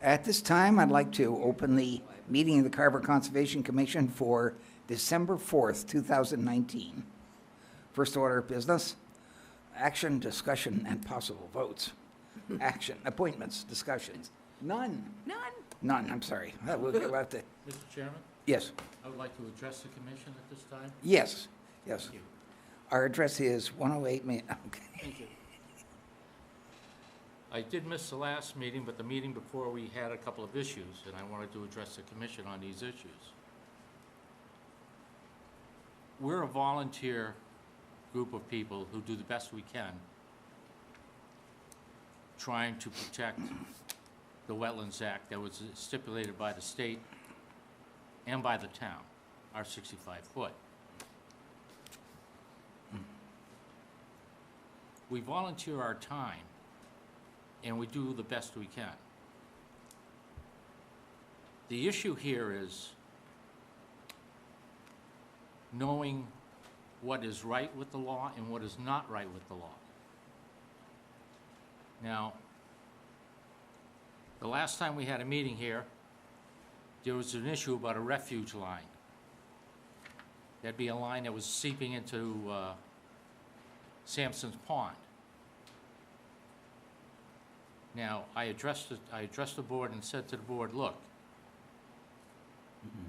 At this time, I'd like to open the meeting of the Carver Conservation Commission for December 4th, 2019. First order of business, action, discussion, and possible votes. Action, appointments, discussions. None. None, I'm sorry. We'll have to, Mr. Chairman, yes, I would like to address the commission at this time. yes, yes. Thank you. Our address is 108 Main, okay. Thank you. I did miss the last meeting, but the meeting before we had a couple of issues, and I wanted to address the commission on these issues. We're a volunteer group of people who do the best we can trying to protect the Wetlands Act that was stipulated by the state and by the town, our 65-foot. We volunteer our time, and we do the best we can. The issue here is knowing what is right with the law and what is not right with the law. Now, the last time we had a meeting here, there was an issue about a refuge line. That'd be a line that was seeping into Sampson's Pond. Now, I addressed the board and said to the board, look,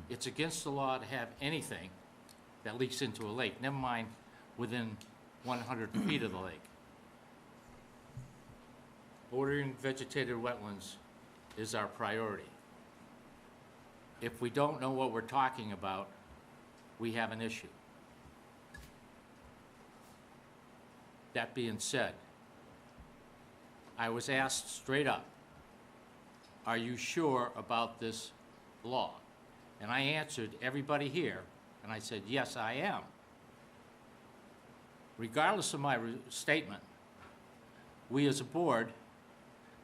it's against the law to have anything that leaks into a lake, never mind within 100 feet of the lake. Bordering vegetated wetlands is our priority. If we don't know what we're talking about, we have an issue. That being said, I was asked straight up, are you sure about this law? And I answered everybody here, and I said, yes, I am. Regardless of my statement, we as a board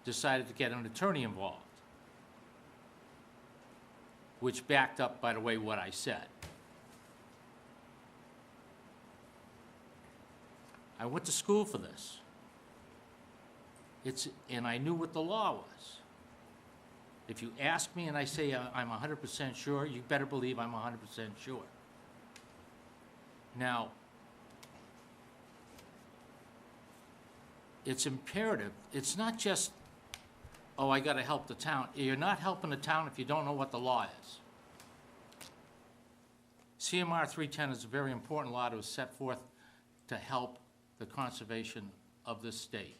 decided to get an attorney involved, which backed up, by the way, what I said. I went to school for this. And I knew what the law was. If you ask me and I say I'm 100% sure, you better believe I'm 100% sure. Now, it's imperative. It's not just, oh, I gotta help the town. You're not helping the town if you don't know what the law is. CMR 310 is a very important law that was set forth to help the conservation of this state.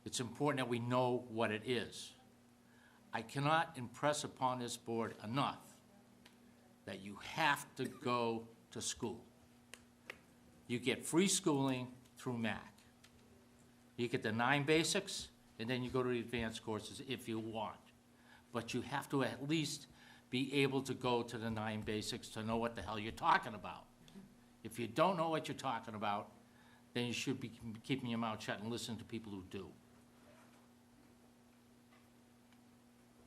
It's important that we know what it is. I cannot impress upon this board enough that you have to go to school. You get free schooling through MAC. You get the 9 basics, and then you go to the advanced courses if you want. But you have to at least be able to go to the 9 basics to know what the hell you're talking about. If you don't know what you're talking about, then you should be keeping your mouth shut and listening to people who do.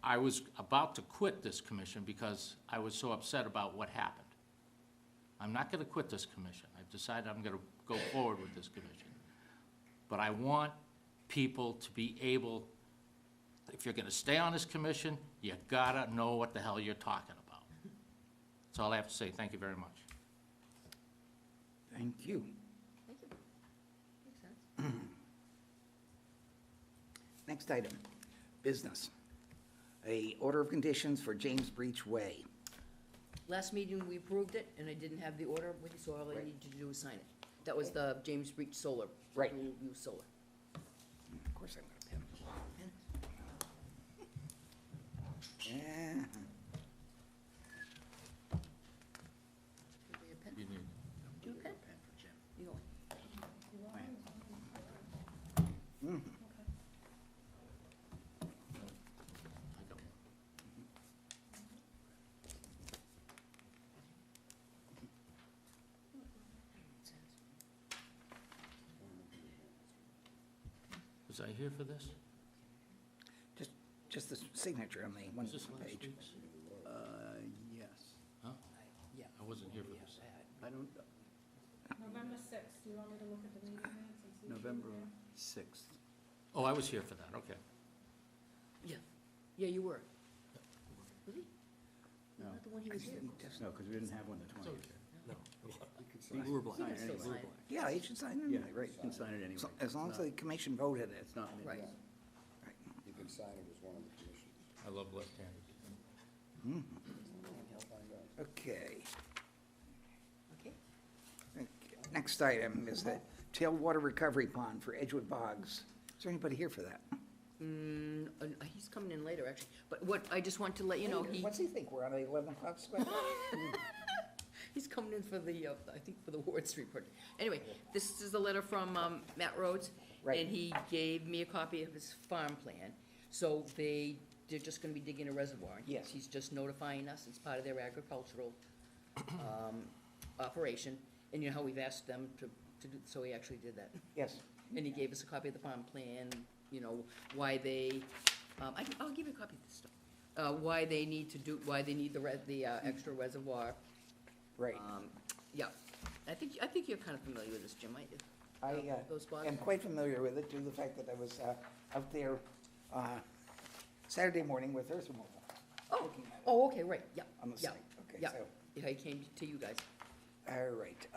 I was about to quit this commission because I was so upset about what happened. I'm not going to quit this commission. I've decided I'm going to go forward with this commission. But I want people to be able, if you're going to stay on this commission, you gotta know what the hell you're talking about. That's all I have to say. Thank you very much. Thank you. Thank you. Makes sense. Next item, business. A order of conditions for James Breach Way. Last meeting, we approved it, and I didn't have the order with you, so all I Right. needed to do was sign it. That was the James Breach Solar. Right. Dual use solar. Of course, I'm going to pen. Yeah. Give me a pen. You need, Do a pen? You go. I got one. Was I here for this? Just the signature on the one Was this last page. week's? Yes. Huh? Yeah. I wasn't here for this. I don't, November 6th, do you want me to look at the meeting minutes and see? if you were November there? 6th. Oh, I was here for that, okay. Yeah. Yeah, you were. Was he? No. Not the one he was here. No, because we didn't have one the 20th. We were blind. He can still sign it. Yeah, you should sign it Yeah, anyway, right? you can sign it anyway. So- As long as the It's commission voted it. not, Right. Right. You can sign it as one of the commissions. I love left-handed. I'll find out. Okay. Okay. Okay. Next item is the Tailwater Recovery Pond for Edgewood Bogs. Is there anybody here for that? He's coming in later, actually. But what, I just want to let you know, What's he think, we're on the 11 o'clock spot? he's coming in for the, I think for the Ward Street project. Anyway, this is a letter from Matt Rhodes. Right. And he gave me a copy of his farm plan. So they're just gonna be digging a reservoir. Yes. He's just notifying us, it's part of their agricultural operation. And you know how we've asked them to do, so he actually did that. Yes. And he gave us a copy of the farm plan, you know, why they, I'll give you a copy of this stuff. Why they need the extra reservoir. Right. Yeah, I think you're kind of familiar with this, Jim, aren't you? Those spots? am quite familiar with it due to the fact that I was out there Saturday morning with earth removal. Oh, looking at it oh, okay, right, yeah, On the yeah, site, okay, yeah. so, Yeah, he came to you guys. all right.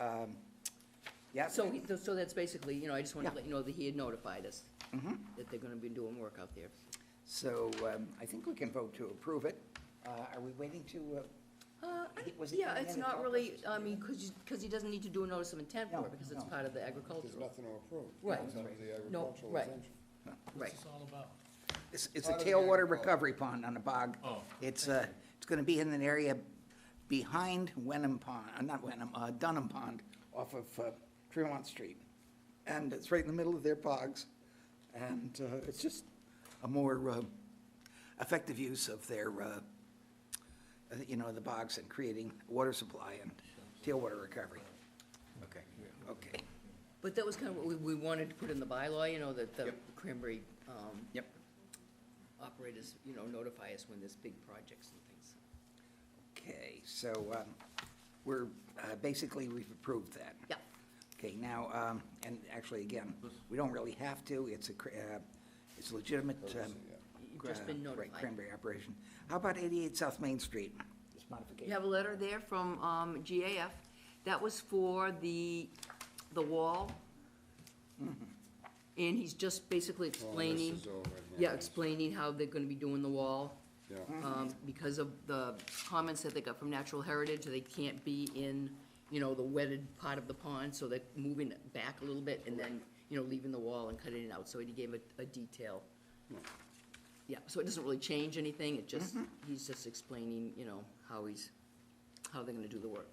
Yeah. So that's basically, you know, I just wanted to Yeah. let you know that he had notified us Mhm. that they're gonna be doing work out there. So I think we can vote to approve it. Are we waiting to, was he Yeah, coming it's in to not talk really, to us? I mean, because he doesn't need to do a notice of intent for No, it, because it's no. part of the There's agricultural. nothing to approve. Right. It's under the No, agricultural right. exemption. Right, What's this all about? It's a Part of the tailwater agriculture. recovery pond on a bog. Oh. It's gonna be in an area behind Wenham Pond, not Wenham, Dunham Pond off of Tremont Street. And it's right in the middle of their bogs. And it's just a more effective use of their, the bogs and creating water supply and tailwater recovery. Okay, okay. but that was kind of what we wanted to put in the bylaw, you know, that the Yep. Cranberry, Yep. operators, you know, notify us when there's big projects and things. Okay, so we're, basically, we've approved that. Yeah, Okay, now, and actually, again, we don't really have to, it's it's legitimate. you've just been Right, notified. cranberry operation. How about 88 South Main Street, this You modification? have a letter there from GAF. That was for the wall. And he's just basically explaining, this is over here. yeah, explaining how they're gonna be doing the wall. Yeah. Because of the comments that they got from Natural Heritage, they can't be in, you know, the wetted part of the pond, so they're moving it back a little bit and then, you know, leaving the wall and cutting it out. So he gave a detail. Yeah, so it doesn't really change anything, it just, he's just explaining, you know, how they're gonna do the work.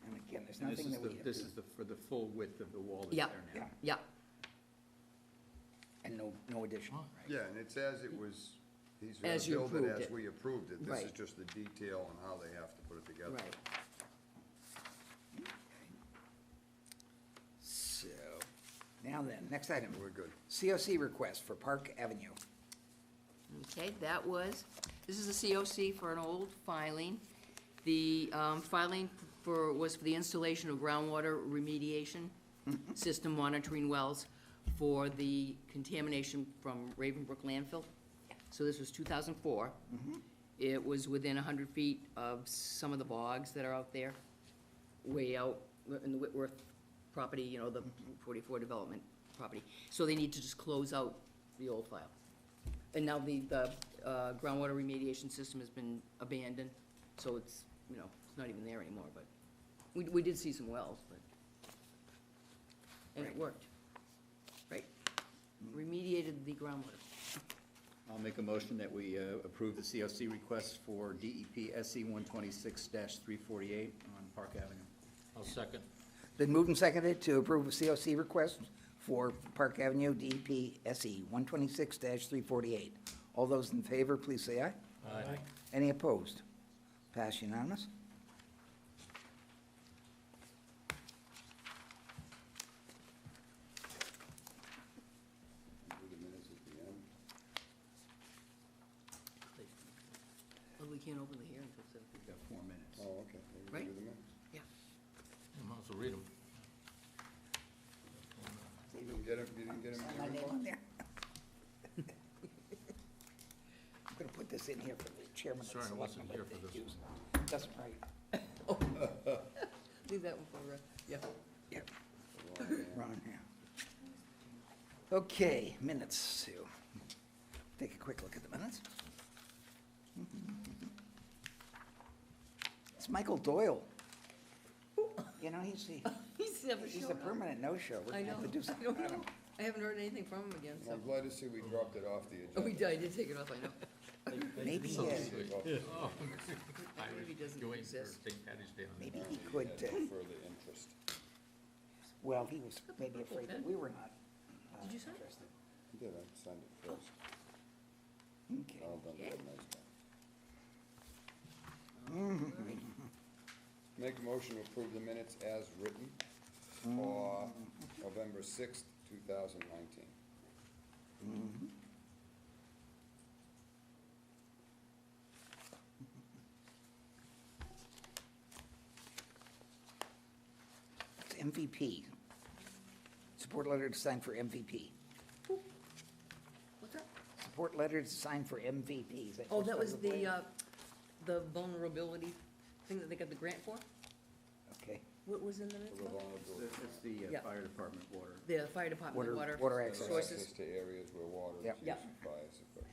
And again, there's and nothing that we have this to, is for the full width of the wall that's Yeah. there now. Yeah. Yeah, and no addition, right? Yeah, and it's as it was, he's gonna As you build it approved as it. we approved it. This is Right. just the detail on how they have to put it together. right. So, now then, next item. We're good. COC request for Park Avenue. Okay, this is a COC for an old filing. The filing was for the installation of groundwater remediation system monitoring wells for the contamination from Ravenbrook landfill. So this was 2004. It was within 100 feet of some of the bogs that are out there, way out in the Whitworth property, you know, the 44 development property. So they need to just close out the old file. And now the groundwater remediation system has been abandoned, so it's, you know, it's not even there anymore, but we did see some wells, but, and it Right. worked. Right. Remediated the groundwater. I'll make a motion that we approve the COC request for DEP SE 126-348 on Park Avenue. I'll second. Been moved and seconded to approve a COC request for Park Avenue, DEP SE 126-348. All those in favor, please say aye. Aye. Any opposed? Pass unanimous. Do the minutes at the end. Well, we can't open the hearing until 7:00. We've got 4 minutes. Oh, okay. Then we can Right. do the minutes. Yeah. You might as well read them. You didn't get him, My name on there. I'm gonna put this in here for the chairman of the Sorry, I wasn't selectmen, here but for they this use. Doesn't write. Leave that one for, yeah. Yep, Wrong hand. Ron, yeah. Okay, minutes, Sue. Take a quick look at the minutes. It's Michael Doyle. You know, he's He's never a shown up. permanent no-show. We're I gonna have know, to do I something don't about know. him. I haven't heard anything from him again, so. I'm glad to see we dropped it off the Oh, agenda. I did take it off, I know. Maybe, Take off the Maybe he doesn't You're waiting for exist. St. Patty's Day on maybe he could, further interest. well, he was maybe afraid that we were not Did you sign it? interested. He did, I signed it first. Okay. All done, have a nice day. Make a motion to approve the minutes as written for November 6th, 2019. It's MVP. Support letter to sign for MVP. What's that? Support letter to sign for MVP. Is Oh, first that part was of plan? the vulnerability thing that they got the grant for? Okay. What was in the minutes? For the Bob? vulnerability. It's the Yeah. fire department water. The fire department, water. Water access. Sources. Access to areas where water is Yep. used Yep. for fire suppression.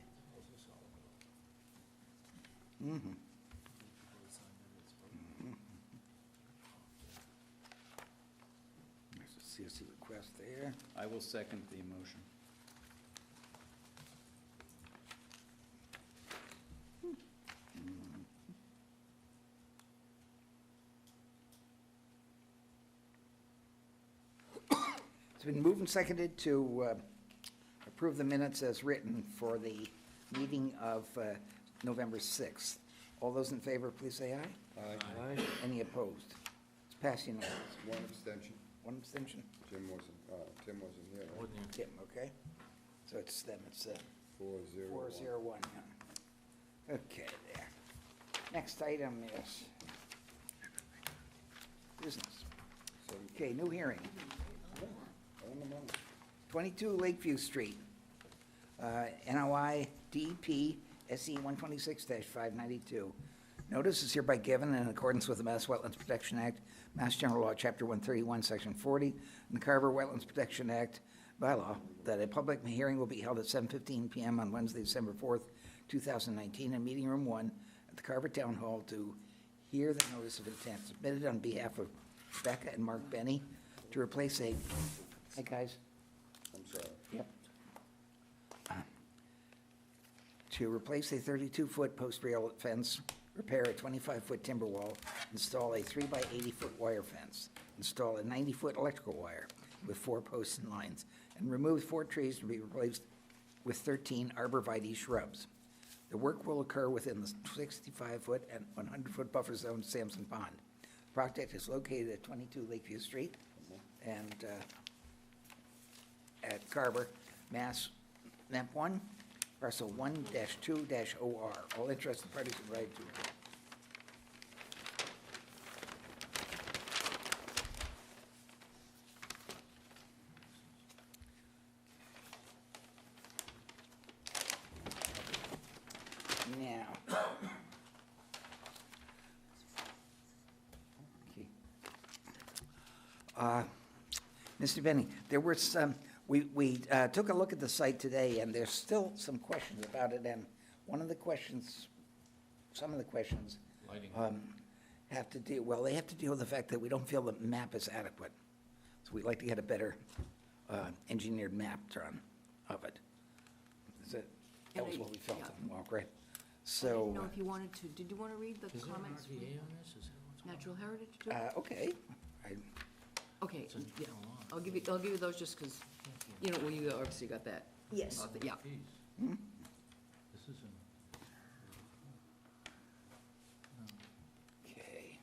There's a CSC request there. I will second the motion. It's been moved and seconded to approve the minutes as written for the meeting of November 6th. All those in favor, please say aye. Aye. Any opposed? It's passed unanimously. One abstention. One abstention? Tim wasn't here. right? Wasn't you? Tim, okay? So it's them, it's 401. 401. Yeah. Okay, there. Next item is business. Seven- Okay, new hearing. On the money. 22 Lakeview Street, NOI DEP SE 126-592. Notice is hereby given in accordance with the Mass Wetlands Protection Act, Mass General Law, Chapter 131, Section 40, and the Carver Wetlands Protection Act bylaw, that a public hearing will be held at 7:15 PM on Wednesday, December 4th, 2019, in Meeting Room 1 at the Carver Town Hall to hear the notice of intent submitted on behalf of Becca and Mark Benny to replace a, hey guys, I'm sorry. yep. To replace a 32-foot post rail fence, repair a 25-foot timber wall, install a 3 by 80-foot wire fence, install a 90-foot electrical wire with 4 posts and lines, and remove 4 trees to be replaced with 13 arborvitae shrubs. The work will occur within the 65-foot and 100-foot buffer zone of Sampson Pond. The project is located at 22 Lakeview Street and at Carver, Mass, map 1, parcel 1-2-OR. All interested parties are invited to attend. Now. Okay. Mr. Benny, there were some, we took a look at the site today, and there's still some questions about it, and one of the questions, some of the questions Lighting. have to deal, well, they have to deal with the fact that we don't feel the map is adequate. So we'd like to get a better engineered map drawn of it. That was what we felt, well, great. I So, didn't know if you wanted to, did you want to read the Is there an comments from RDA on this? Is that what's going on? Natural Heritage? too? okay, Okay, It's in yeah, town law. I'll give you those just because, you know, well, you obviously got that. Yes. Yeah. Fees. This isn't. okay.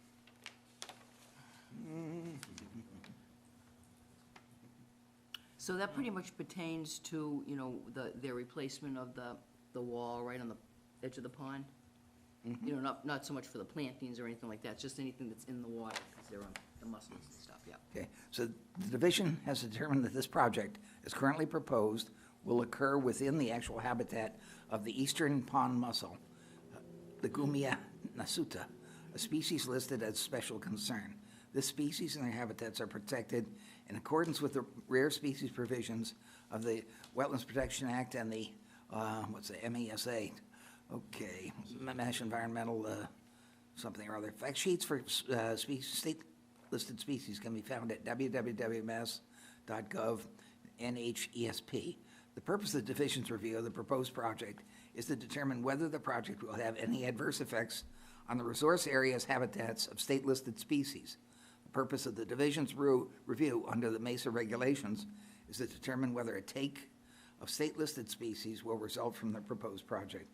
So that pretty much pertains to, you know, their replacement of the wall right on the edge of the pond. You know, not so much for the plantings or anything like that, just anything that's in the water, because they're on the mussels and stuff, yeah. Okay, so the division has determined that this project, as currently proposed, will occur within the actual habitat of the eastern pond mussel, Legumia nasuta, a species listed as special concern. This species and their habitats are protected in accordance with the rare species provisions of the Wetlands Protection Act and the, MESA. Okay, Mass Environmental, something or other. Fact sheets for state-listed species can be found at www.mass.gov NHESP. The purpose of the division's review of the proposed project is to determine whether the project will have any adverse effects on the resource areas habitats of state-listed species. The purpose of the division's review under the MESA regulations is to determine whether a take of state-listed species will result from the proposed project.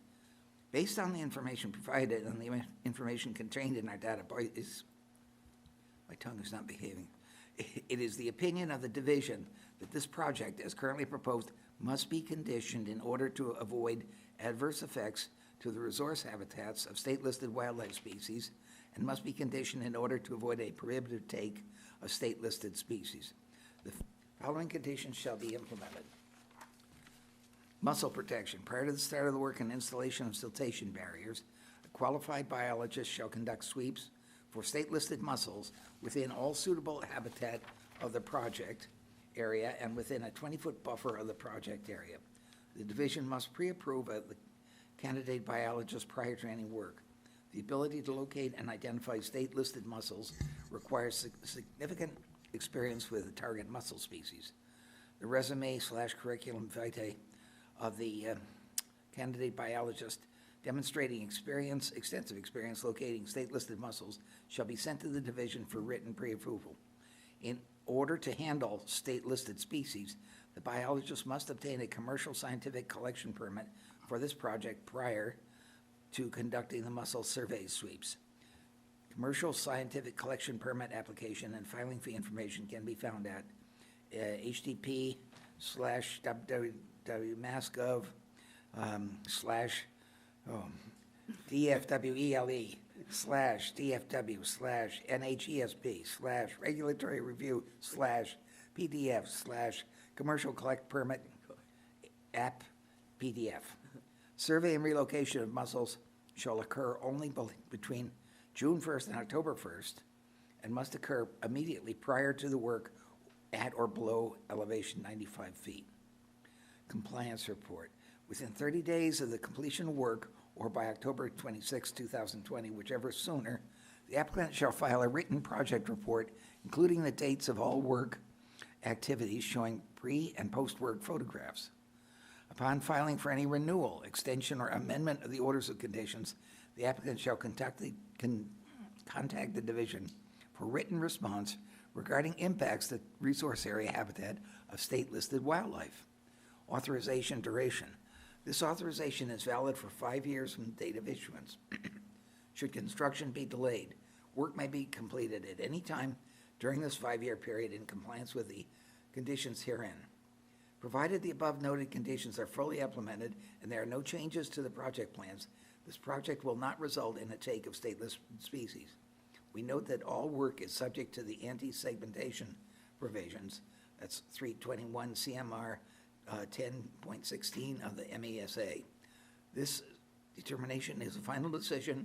Based on the information provided and the information contained in our database, my tongue is not behaving. It is the opinion of the division that this project, as currently proposed, must be conditioned in order to avoid adverse effects to the resource habitats of state-listed wildlife species and must be conditioned in order to avoid a prohibitive take of state-listed species. The following conditions shall be implemented. Mussel protection. Prior to the start of the work and installation of siltation barriers, a qualified biologist shall conduct sweeps for state-listed mussels within all suitable habitat of the project area and within a 20-foot buffer of the project area. The division must pre-approve the candidate biologist prior to any work. The ability to locate and identify state-listed mussels requires significant experience with the target mussel species. The resume/curriculum vitae of the candidate biologist demonstrating extensive experience locating state-listed mussels shall be sent to the division for written pre-approval. In order to handle state-listed species, the biologist must obtain a commercial scientific collection permit for this project prior to conducting the mussel survey sweeps. Commercial scientific collection permit application and filing fee information can be found at http://www.massgov/ DFWELE/DFW/NHESP/regulatory review/PDF/commercial collect permit app PDF. Survey and relocation of mussels shall occur only between June 1st and October 1st and must occur immediately prior to the work at or below elevation 95 feet. Compliance report. Within 30 days of the completion of work or by October 26, 2020, whichever sooner, the applicant shall file a written project report, including the dates of all work activities showing pre- and post-work photographs. Upon filing for any renewal, extension, or amendment of the orders of conditions, the applicant shall contact the division for written response regarding impacts to resource area habitat of state-listed wildlife. Authorization duration. This authorization is valid for 5 years from the date of issuance. Should construction be delayed, work may be completed at any time during this 5-year period in compliance with the conditions herein. Provided the above noted conditions are fully implemented and there are no changes to the project plans, this project will not result in a take of stateless species. We note that all work is subject to the anti-segmentation provisions, that's 321 CMR 10.16 of the MESA. This determination is a final decision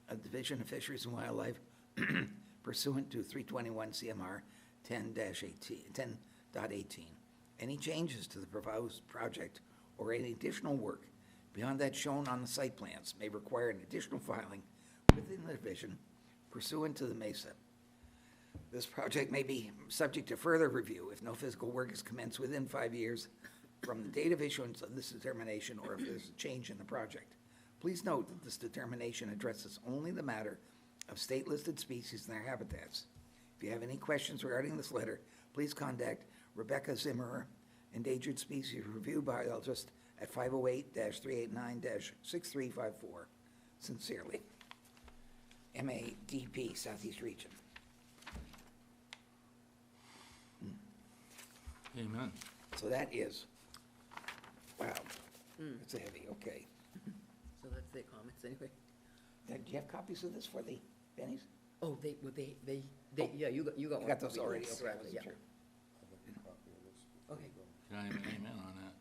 of the Division of Fisheries and Wildlife pursuant to 321 CMR 10.18. Any changes to the proposed project or any additional work beyond that shown on the site plans may require an additional filing within the division pursuant to the MESA. This project may be subject to further review if no physical work is commenced within 5 years from the date of issuance of this determination or if there's a change in the project. Please note that this determination addresses only the matter of state-listed species and their habitats. If you have any questions regarding this letter, please contact Rebecca Zimmerer, Endangered Species Review Biologist at 508-389-6354. Sincerely, MADP, Southeast Region. Amen. So that is, wow, it's a heavy, okay. So that's their comments anyway. Now, do you have copies of this for the bennies? Oh, yeah, you got You one. got those already? Okay, I Correct, wasn't yeah. sure. I'll make a copy of this. Okay. Can I have an amen on that?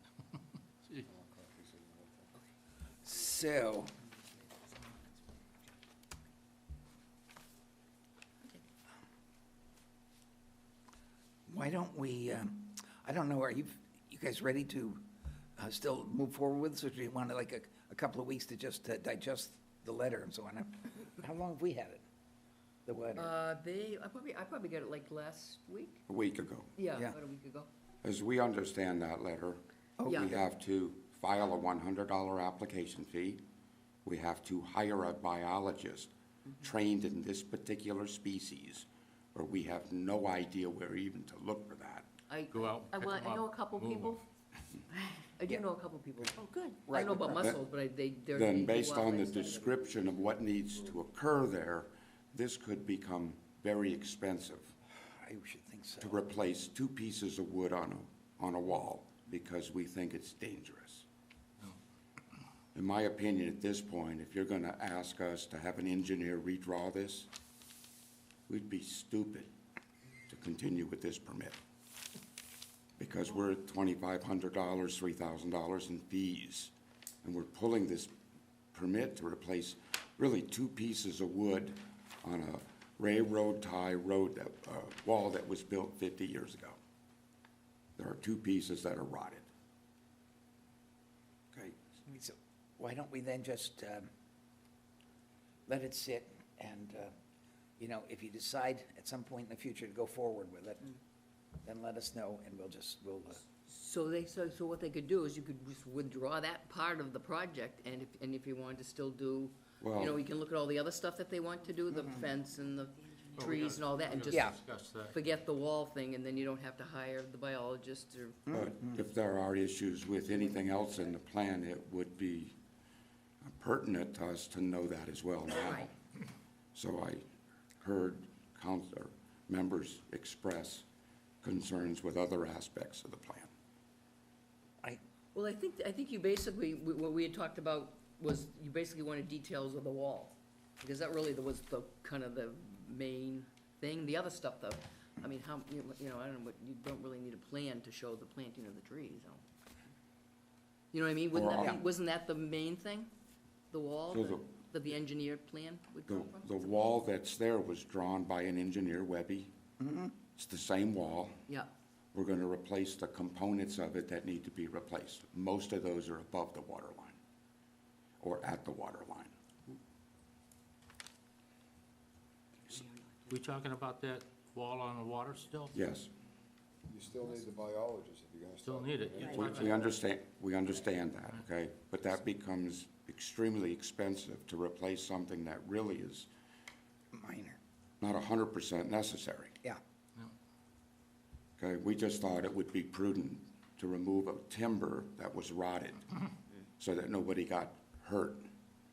So, why don't we, I don't know, are you guys ready to still move forward with this, or do you want like a couple of weeks to just digest the letter and so on? How long have we had it, the letter? I probably got it like last week? A week ago. Yeah, Yeah. about a week ago. As we understand that letter, Yeah. we have to file a $100 application fee. We have to hire a biologist trained in this particular species, or we have no idea where even to look for that. Go out, I pick well, 'em I know a up, couple move 'em. people. I do know a couple people. Oh, good. I Right. don't know about mussels, but they're. they Then, do based on the wildlife studies. description of what needs to occur there, this could become very expensive I should think so. to replace 2 pieces of wood on a wall, because we think it's dangerous. In my opinion, at this point, if you're gonna ask us to have an engineer redraw this, we'd be stupid to continue with this permit. Because we're at $2,500, $3,000 in fees, and we're pulling this permit to replace really 2 pieces of wood on a railroad tie road, wall that was built 50 years ago. There are 2 pieces that are rotted. Okay, So why don't we then just let it sit and, if you decide at some point in the future to go forward with it, then let us know and we'll So what they could do is you could just withdraw that part of the project, and if you wanted to still do, Well- you can look at all the other stuff that they want to do, the fence and the Well, we trees gotta- and all that, and we just gotta Yeah. discuss that. forget the wall thing, and then you don't have to hire the biologist or. but if there are issues with anything else in the plan, it would be pertinent to us to know that as well now. Right. So I heard council members express concerns with other aspects of the plan. Well, I think you basically, what we had talked about was you basically wanted details of the wall, because that really was the, kind of the main thing. The other stuff, though, I mean, how, I don't know, but you don't really need a plan to show the planting of the trees, though. You know what I mean? Wasn't that the main thing? The wall, So the engineered plan would The, come from? the wall that's there was drawn by an engineer, Webby. It's the same wall. Yeah, We're gonna replace the components of it that need to be replaced. Most of those are above the water line, or at the water line. We talking about that wall on the water still? Yes, You still need the biologist if you're gonna Still start. need it. doing we understand that, okay? But that becomes extremely expensive to replace something that really is minor, not 100% necessary. yeah. Okay, we just thought it would be prudent to remove a timber that was rotted so that nobody got hurt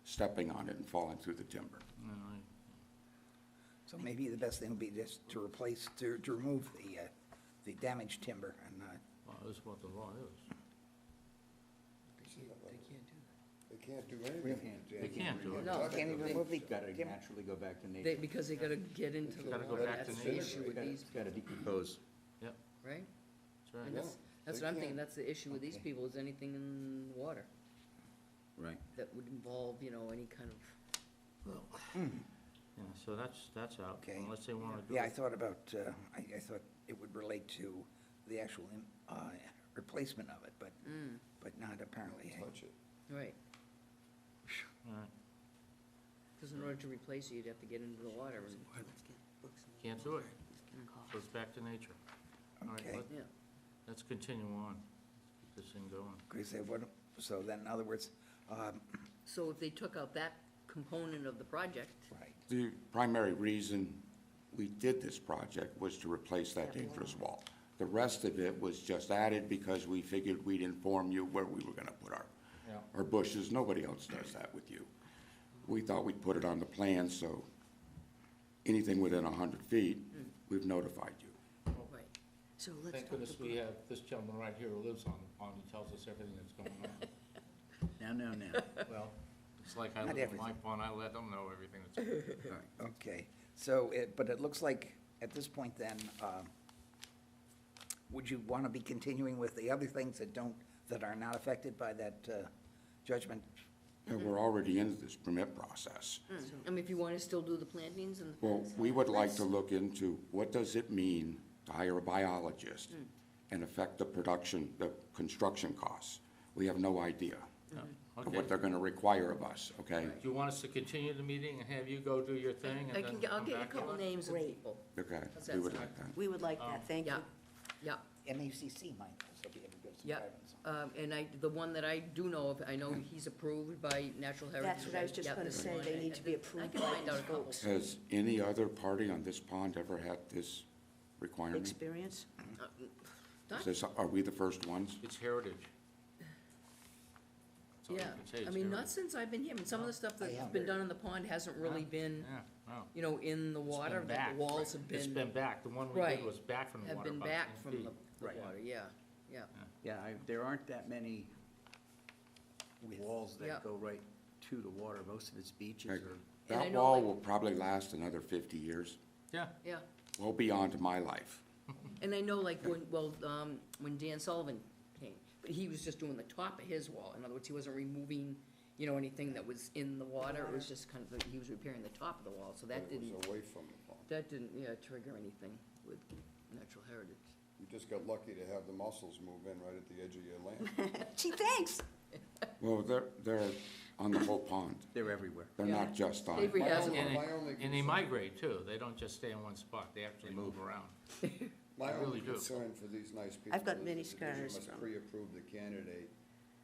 stepping on it and falling through the timber. No, So maybe the best thing would be just to remove the damaged timber and, well, this is what the law is. They can't do anything. They can't do it. No, can't even remove the Gotta timber. naturally go back to nature. because they gotta get into the Gotta go water, back to that's the nature. issue with these, It's gotta decompose. Yep, right? that's right. And that's they what I'm thinking, can't. that's the issue with these Okay. people, is anything in water Right. that would involve, any kind of. Yeah, so that's out, Okay. unless they wanna do Yeah, I it. thought about, I thought it would relate to the actual replacement of it, but not apparently. Touch it. Right, All right. because in order to replace it, you'd have to get into the water and. Can't do it. So it's back to nature. All right, Okay. Yeah, let's continue on, keep this thing going. Okay, so then, in other words, so if they took out that component of the project, right, The primary reason we did this project was to replace that dangerous wall. The rest of it was just added because we figured we'd inform you where we were gonna put our bushes. Nobody else does that with you. We thought we'd put it on the plan, so anything within 100 feet, we've notified you. right, so let's Thank talk goodness we about. have this gentleman right here who lives on the pond, he tells us everything that's going on. Now. Well, it's like I Not live on my everything. pond, I let them know everything that's going on. okay. So, but it looks like, at this point then, would you want to be continuing with the other things that are not affected by that judgment And we're already into this permit process. I mean, if you want to still do the plantings and the Well, fence. we would like to look into what does it mean to hire a biologist and affect the production, the construction costs? We have no idea of Okay. what they're gonna require of us, okay? Do you want us to continue the meeting and have you go do your thing and then I'll come get you a back to couple us? names of Great. people. Okay, How's we that would sound? like that. We would like that, thank you. Yeah, yeah, MACC might also be able to give some yeah. guidance. And the one that I do know of, I know he's approved by Natural Heritage. That's what I was just Yeah, gonna this say, one. they need to be I approved can by find out these a couple. folks. Has any other party on this pond ever had this requirement? Experience? Not- Are we the first ones? It's heritage. That's all you Yeah, can say, I it's mean, not heritage. since I've been here, I mean, some of the stuff I that's am been very- done in the pond hasn't really been, Yeah, no. you know, in the It's water, been that back. the walls have It's been, been back. The one we Right. did was back from the have water been about back 10 from feet. the Right. water, yeah, yeah. Yeah, there aren't that many walls Yeah. that go right to the water. Most of it's beaches Okay. or. And I That know, wall like- will probably last another 50 years, Yeah, Yeah, well beyond my life. and I know like when Dan Sullivan came, but he was just doing the top of his wall. In other words, he wasn't removing, you know, anything that was in the water. It was just kind of, he was repairing the top of the wall, so that But it didn't, was away from the pond. yeah, trigger anything with Natural Heritage. You just got lucky to have the mussels move in right at the edge of your land. Gee, thanks. Well, they're on the whole pond. They're everywhere. They're not just on. Avery has My one. only- my only and they concern- migrate too. They don't just stay in one spot. They actually move around. My I really only do. concern for these nice people. I've got is many that the division scars must from- pre-approve the candidate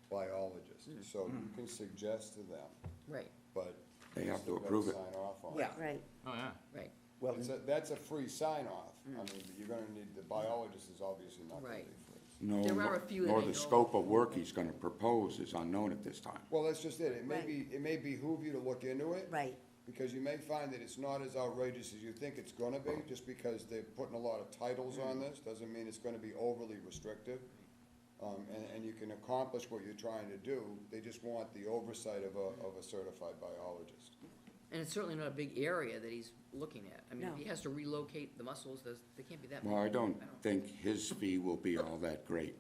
biologist, so you can suggest to them, Right, but. They have to still gotta approve it. Sign off on it. Yeah. Right. Oh, yeah. right, Well, That's a free sign-off. I mean, you're gonna need, the biologist is obviously not gonna be Right. free. No, There are a few that nor I the know scope of work he's gonna propose is unknown at this time. Well, that's just it. Right. It may behoove you to look into it. Right. Because you may find that it's not as outrageous as you think it's gonna be, just because they're putting a lot of titles on this, doesn't mean it's gonna be overly restrictive. And you can accomplish what you're trying to do, they just want the oversight of a certified biologist. and it's certainly not a big area that he's looking at. I mean, if No. he has to relocate the mussels, there can't be that Well, I many. don't think his fee will be all that great.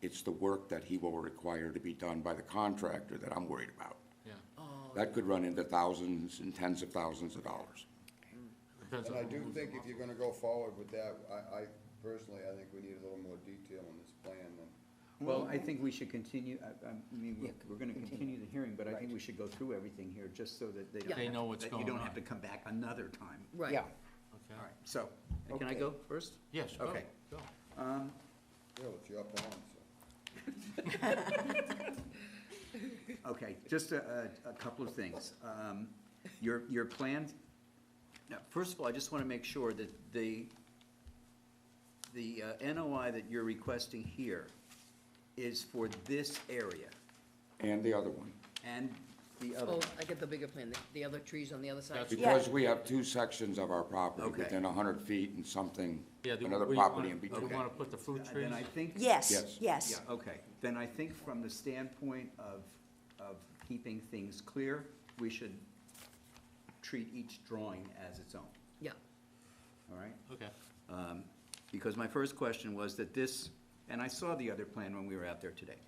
It's the work that he will require to be done by the contractor that I'm worried about. Yeah. That could run into thousands and tens of thousands of dollars. Depends And on I who do moves think them if off. you're gonna go forward with that, I personally, I think we need a little more detail in this plan than. Well, I think we should continue, I mean, Yeah, we're gonna continue the hearing, but I think Right. we should go through everything here, just so that they Yeah. don't. They have know to- what's that going You don't have on. to come back another time. Right. yeah, Okay. All right, so, can I Okay. go first? Yes, go, Okay. go. Yeah, it's your pond, so. Okay, just a couple of things. Your plan, now, first of all, I just want to make sure that the NOI that you're requesting here is for this area And the other one. and the other Oh, one. I get the bigger plan, the other trees on the other side. That's- Because we have two sections of our property Okay. within 100 feet and something, Yeah, the- another we property in wanna- between. We want to put the fruit trees. Then I think. Yes, Yes. yes. Yeah, okay. Then I think from the standpoint of keeping things clear, we should treat each drawing as its own, Yeah, all right? Okay. Because my first question was that this, and I saw the other plan when we were out there today.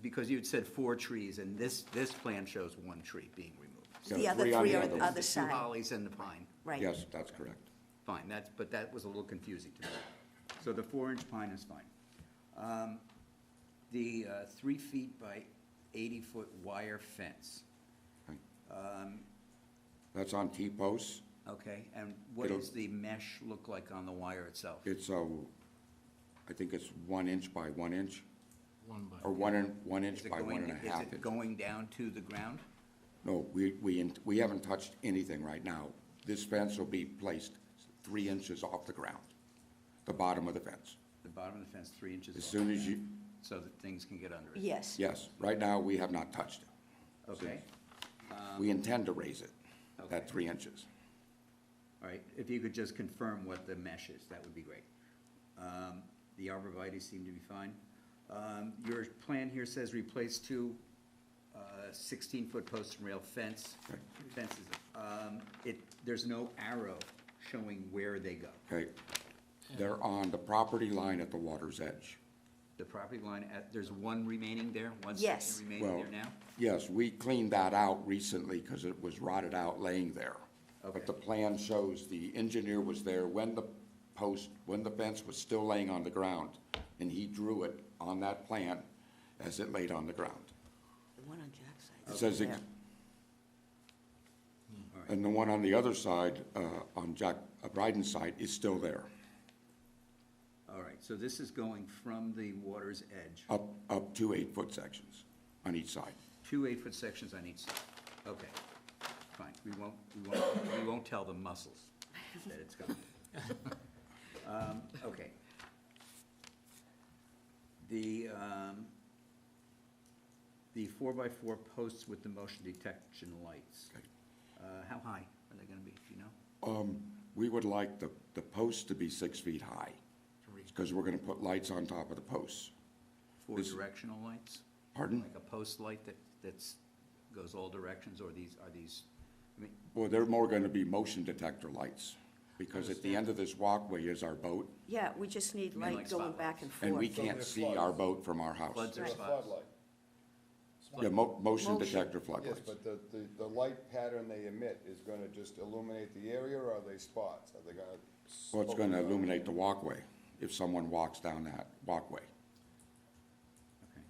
Because you had said 4 trees, and this plan shows 1 tree being removed. So The other on three the are other the one. other The 2 side. hollies and the pine. Right. Yes, that's correct. Fine, but that was a little confusing to me. So the 4-inch pine is fine. The 3 feet by 80-foot wire fence, That's on T-posts. okay? And what It'll- does the mesh look like on the wire itself? It's I think it's 1 inch by 1 inch, One by. or 1 inch Is it by going- 1.5 Is it inch. going down to the ground? No, we haven't touched anything right now. This fence will be placed 3 inches off the ground, the bottom of the fence. The bottom of the fence, 3 inches As off, soon as you, so that things can get under it? Yes. yes, right now, we have not touched it. Okay, We intend to raise it, Okay. at 3 inches. all right. If you could just confirm what the mesh is, that would be great. The arborvitae seem to be fine. Your plan here says replace 2 16-foot post and rail fences. There's no arrow showing where they go. Okay? They're on the property line at the water's edge. The property line, there's one remaining there? One Yes. section remaining Well, there now? yes, we cleaned that out recently because it was rotted out laying there. Okay. But the plan shows the engineer was there when the fence was still laying on the ground, and he drew it on that plan as it laid on the ground. The one on Jack's side. It says, Yeah. and the one on the other side, on Jack Bryden's side, is still there, All right, so this is going from the water's edge, up to 8-foot sections on each side. 2 8-foot sections on each side. Okay, fine, we won't tell the mussels that it's gone. Okay. The 4x4 posts with the motion detection lights, Okay. how high are they gonna be, do you know? We would like the posts to be 6 feet high, because we're gonna put lights on top of the posts. Four This- directional lights? Pardon? Like a post light that's, goes all directions, or are these, I mean, Well, they're more gonna be motion detector lights, because at the end of this walkway is our boat, Yeah, we just need mean like light going back spotlights? and and we forth. can't they're see floods. our boat from our house. floods or Right. spots? Floodlight. Yeah, motion Motion. detector Yes, floodlights. but the light pattern they emit is gonna just illuminate the area, or are they spots? Are they gonna? Well, it's gonna illuminate the walkway, if someone walks down that walkway. Okay.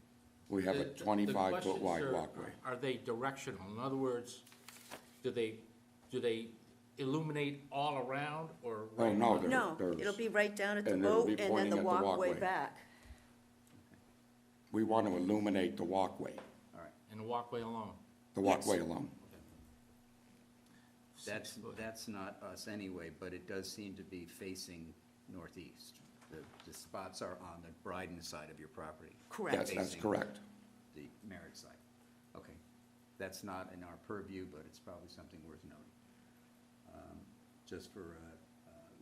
We have a The 25-foot questions wide are, walkway. Are they directional? In other words, do they illuminate all around or? Oh, right no, on- No, there's- it'll be right down at the and it'll boat be and then pointing the at the walkway walkway. back. We want to illuminate the walkway, All right, And the walkway alone? the walkway alone. that's not us anyway, but it does seem to be facing northeast. The spots are on the Bryden side of your property. Correct. Yes, that's Facing correct. The Merritt side. Okay. That's not in our purview, but it's probably something worth noting. Just for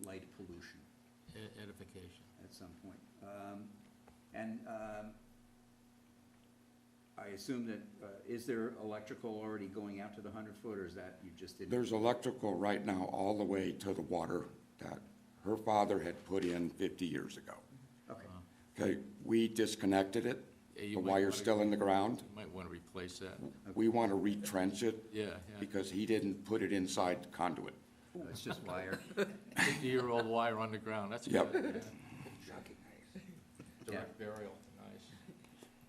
light pollution Edification. at some point. And I assume that, is there electrical already going out to the 100-foot, or is that you just didn't? There's electrical right now all the way to the water that her father had put in 50 years ago. Okay, Okay, we disconnected it, Yeah, you the might wire's wanna- still in the ground. You might want to replace that. We want to retrench it Yeah, because he didn't put it inside the conduit. it's just wire. 50-year-old wire underground, that's Yep. good. Shocking. Direct burial, nice.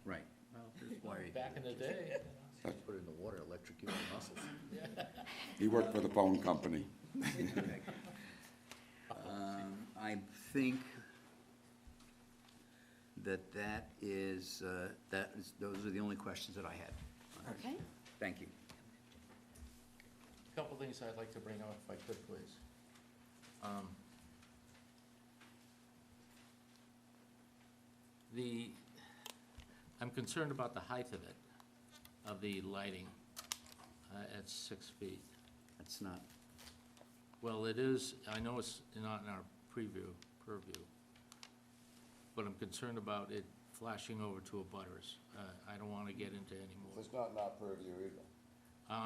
Right. Well, there's wire. you can Back in the day. Put it in the water, electrocute the muscles. He worked for the phone company. Okay. I think those are the only questions that I had. Okay. Thank you. A Couple things I'd like to bring up, if I could, please. I'm concerned about the height of it, of the lighting at 6 feet. That's not, Well, it is, I know it's not in our purview, but I'm concerned about it flashing over to abutters. I don't want to get into any more. It's not in our purview either.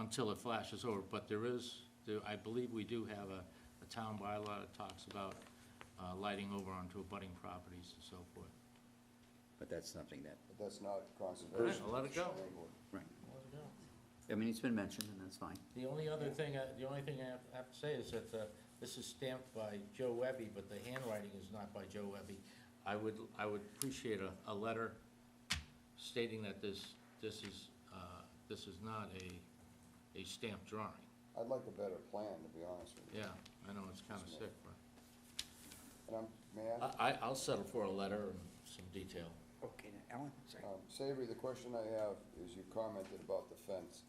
Until it flashes over, but I believe we do have a town bylaw that talks about lighting over onto abutting properties and so forth. but that's something that, But that's not conservation. I'll let it go. right. I mean, it's been mentioned, and that's fine. The only thing I have to say is that this is stamped by Joe Webby, but the handwriting is not by Joe Webby. I would appreciate a letter stating that this is not a stamped drawing. I'd like a better plan, to be honest with you. Yeah, I know it's kind of sick, but And may I? I'll settle for a letter and some detail. Okay, Alan, sorry. Savory, the question I have is you commented about the fence,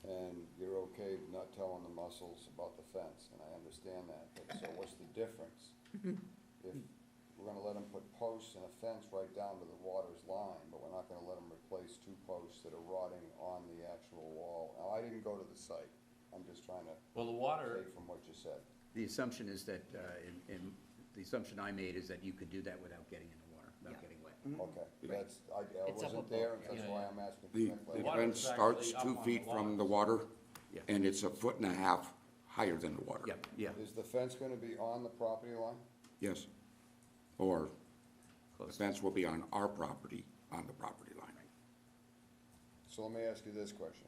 and you're okay not telling the mussels about the fence, and I understand that, but so what's the difference? If we're gonna let them put posts and a fence right down to the water's line, but we're not gonna let them replace 2 posts that are rotting on the actual wall. Now, I didn't go to the site, I'm just trying to Well, the water, take from what you said. The assumption is that, the assumption I made is that you could do that without getting in the water, without getting wet. Okay, that's, I It's up wasn't above, there, and that's yeah, why yeah. I'm asking. The for the my water fence is actually starts up 2 on feet the from lawn. the water, Yeah. and it's 1.5 feet higher than the water. Yep, yeah. Is the fence gonna be on the property line? Yes. Or The fence will be on our property, on the property line. So let me ask you this question.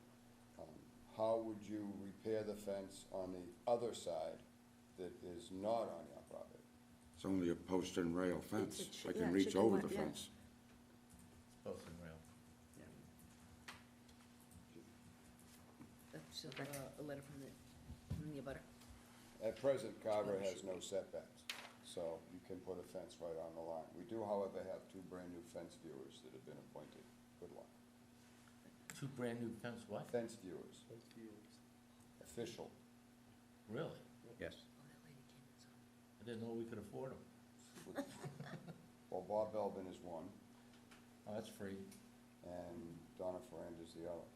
How would you repair the fence on the other side that is not on your property? It's only a post and rail fence. It's a I yeah, can reach chicken over wire, the yeah. fence. Post and rail. That's a letter from the abutter. At present, Carver has no setbacks, so you can put a fence right on the line. We do, however, have 2 brand-new fence viewers that have been appointed. Good luck. 2 brand-new fence what? Fence viewers. Official. Really? Yes. I didn't know we could afford them. Well, Bob Belvin is one, Oh, that's free. and Donna Ferrand is the other.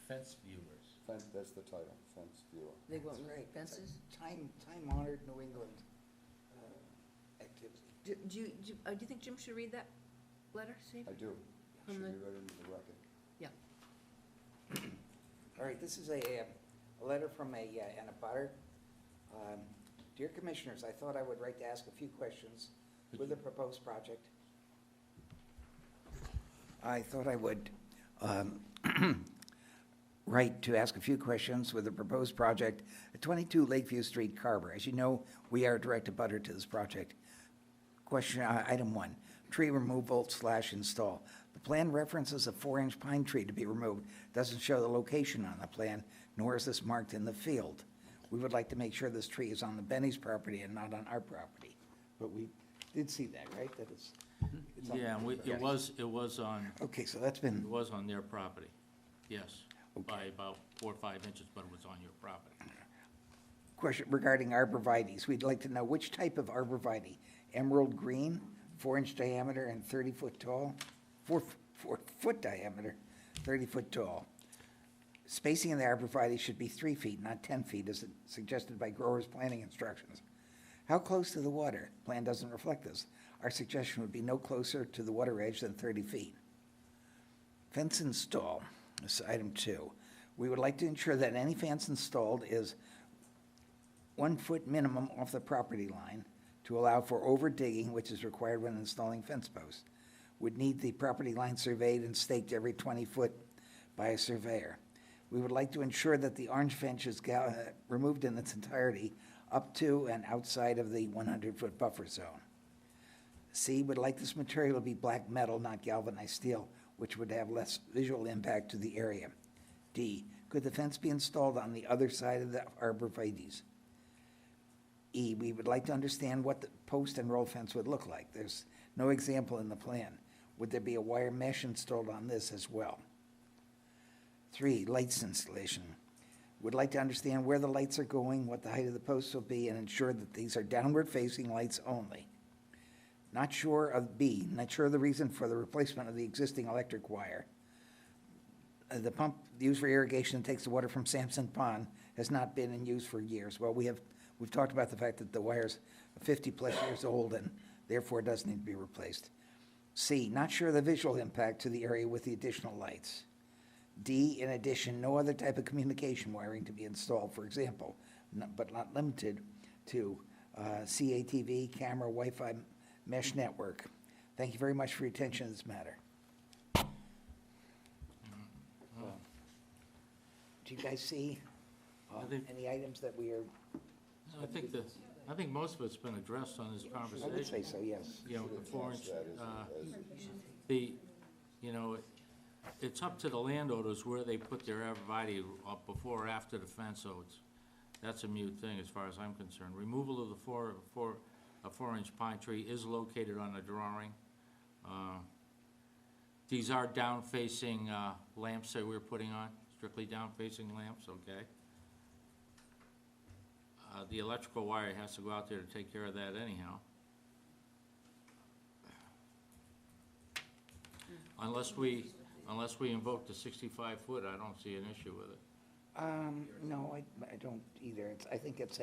Fence viewers. Fence, that's the title, fence viewer. They go out That's and right. make fences? Time-honored New England activity. Do you think Jim should read that letter, Steve? I do. From Should be the- read into the record. Yeah. All right, this is a letter from an abutter. Dear Commissioners, I thought I would write to ask a few questions with the proposed project. I thought I would write to ask a few questions with the proposed project at 22 Lakeview Street, Carver. As you know, we are a direct abutter to this project. Question, item 1, tree removal / install. The plan references a 4-inch pine tree to be removed. Doesn't show the location on the plan, nor is this marked in the field. We would like to make sure this tree is on the Benny's property and not on our property. But we did see that, right? That it's on- Yeah, and Yes. it was on, Okay, so that's it been, was on their property, yes, Okay. by about 4 or 5 inches, but it was on your property. question regarding arborvitaes. We'd like to know which type of arborvitae. Emerald green, 4-inch diameter and 30-foot tall, 4-foot diameter, 30-foot tall. Spacing in the arborvitae should be 3 feet, not 10 feet, as suggested by growers' planting instructions. How close to the water? Plan doesn't reflect this. Our suggestion would be no closer to the water edge than 30 feet. Fence install, this is item 2. We would like to ensure that any fence installed is 1 foot minimum off the property line to allow for over digging, which is required when installing fence posts. Would need the property line surveyed and staked every 20 foot by a surveyor. We would like to ensure that the orange fence is removed in its entirety up to and outside of the 100-foot buffer zone. C, would like this material to be black metal, not galvanized steel, which would have less visual impact to the area. D, could the fence be installed on the other side of the arborvitaes? E, we would like to understand what the post and roll fence would look like. There's no example in the plan. Would there be a wire mesh installed on this as well? 3, lights installation. Would like to understand where the lights are going, what the height of the posts will be, and ensure that these are downward-facing lights only. Not sure of B, not sure of the reason for the replacement of the existing electric wire. The pump used for irrigation that takes the water from Sampson Pond has not been in use for years. Well, we've talked about the fact that the wire's 50-plus years old and therefore does need to be replaced. C, not sure of the visual impact to the area with the additional lights. D, in addition, no other type of communication wiring to be installed, for example, but not limited to CATV, camera, Wi-Fi mesh network. Thank you very much for your attention to this matter. Do you guys see I think- any items that we are, I think most of it's been addressed on this I would say conversation. so, yes. You know, the 4-inch, That is- you know, it's up to the landowners where they put their arborvitae, up before or after the fence, so that's a mute thing as far as I'm concerned. Removal of a 4-inch pine tree is located on the drawing. These are down-facing lamps that we're putting on, strictly down-facing lamps, okay? The electrical wire has to go out there to take care of that anyhow. Unless we invoke the 65-foot, I don't see an issue with it. No, I don't either. I think this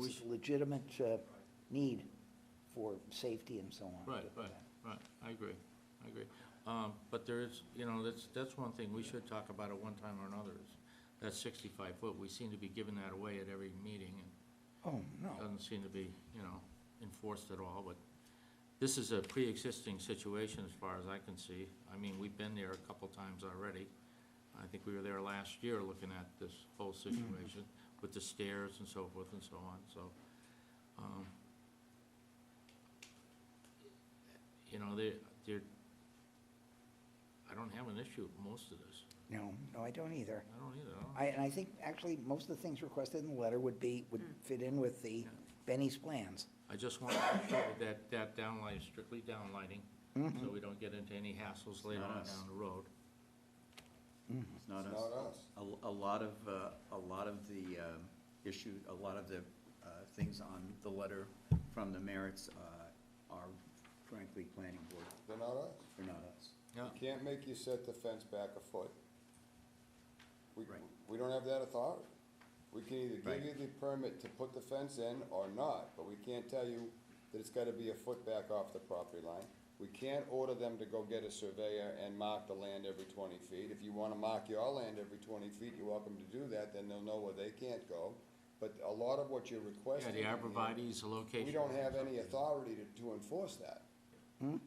is a legitimate need for safety and so on. Right, I agree. But there is, you know, that's one thing we should talk about at one time or another, is that 65-foot. We seem to be giving that away at every meeting, and Oh, no. doesn't seem to be, you know, enforced at all, but This is a pre-existing situation as far as I can see. I mean, we've been there a couple times already. I think we were there last year looking at this whole situation with the stairs and so forth and so on, so. You know, I don't have an issue with most of this. No, I don't either. I don't either. And I think actually most of the things requested in the letter would fit in with the Benny's plans. I just want to make sure that downlight is strictly downlighting, so we don't get into any hassles later on down the road. It's not It's us. not us. A lot of the issue, a lot of the things on the letter from the Merritts are frankly planning board. They're not us. They're not us. Yeah. We can't make you set the fence back a foot. Right. We don't have that authority. We can either Right. give you the permit to put the fence in or not, but we can't tell you that it's gotta be a foot back off the property line. We can't order them to go get a surveyor and mark the land every 20 feet. If you wanna mark your land every 20 feet, you're welcome to do that, then they'll know where they can't go. But a lot of what you're Yeah, requesting. the arborvitae's, the location. We don't have any authority to enforce that. No?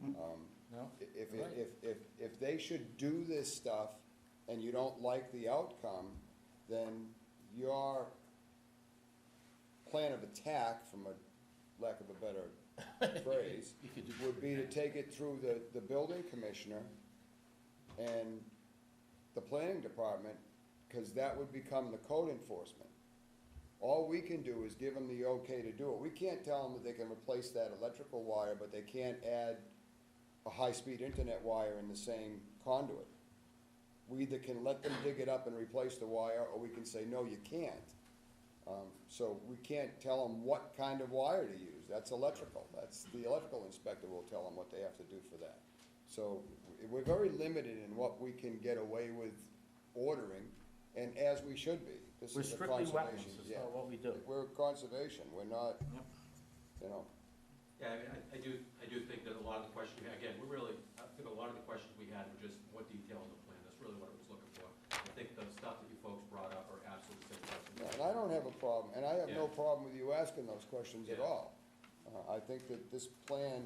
If they should do this stuff and you don't like the outcome, then your plan of attack, from a lack of a better phrase, would be to take it through the building commissioner and the planning department, because that would become the code enforcement. All we can do is give them the okay to do it. We can't tell them that they can replace that electrical wire, but they can't add a high-speed internet wire in the same conduit. We either can let them dig it up and replace the wire, or we can say, no, you can't. So we can't tell them what kind of wire to use. That's electrical. That's, the electrical inspector will tell them what they have to do for that. So we're very limited in what we can get away with ordering, and as we should be. This We're is a strictly conservation, wetlands, that's yeah. not what we do. We're conservation, we're not, Yep. you know. Yeah, I mean, I do think that a lot of the questions, again, I think a lot of the questions we had were just what detail in the plan, that's really what it was looking for. I think the stuff that you folks brought up are absolutely the same questions. Yeah, and I don't have a problem, and I have no Yeah. problem with you asking those questions at Yeah. all. I think that this plan,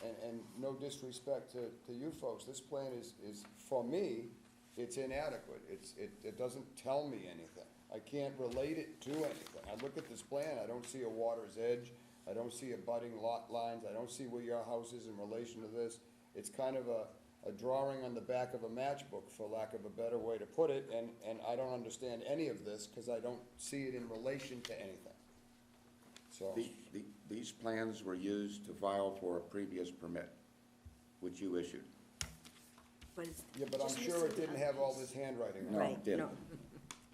and no disrespect to you folks, this plan is, for me, it's inadequate. It doesn't tell me anything. I can't relate it to anything. I look at this plan, I don't see a water's edge, I don't see abutting lot lines, I don't see where your house is in relation to this. It's kind of a drawing on the back of a matchbook, for lack of a better way to put it, and I don't understand any of this, because I don't see it in relation to anything. So, These plans were used to file for a previous permit, which you issued. But it's. yeah, but I'm just sure it missing didn't the have all others. this handwriting on it. No, Right, it didn't. no.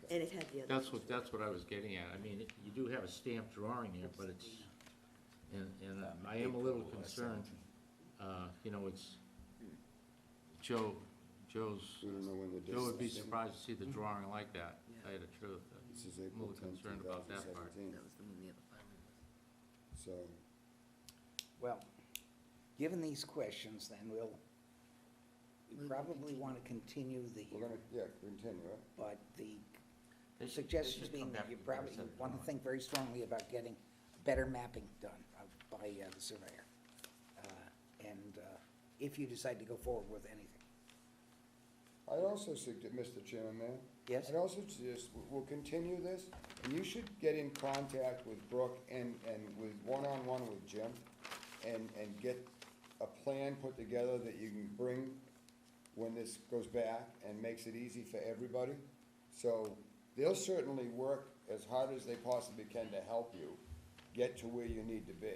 And it had the other. That's what I was getting at. I mean, you do have a stamped drawing here, but it's, and I am a little concerned, you know, it's, Joe's, We don't know when the Joe would be distance- surprised to see the drawing like that, to tell you the truth. This is I'm a April little 10th, concerned about that part. 2017. That was the one the other filing was. So, Well, given these questions, then we We'll probably want to continue we're gonna, continue it. but the They should- suggestions they should being come that back you with what I probably said. want to think very strongly about getting better mapping done by the surveyor. And if you decide to go forward with anything. I'd also suggest, Mr. Chairman, man. Yes? I'd also suggest, we'll continue this, and you should get in contact with Brooke and with, one-on-one with Jim, and get a plan put together that you can bring when this goes back and makes it easy for everybody. So they'll certainly work as hard as they possibly can to help you get to where you need to be,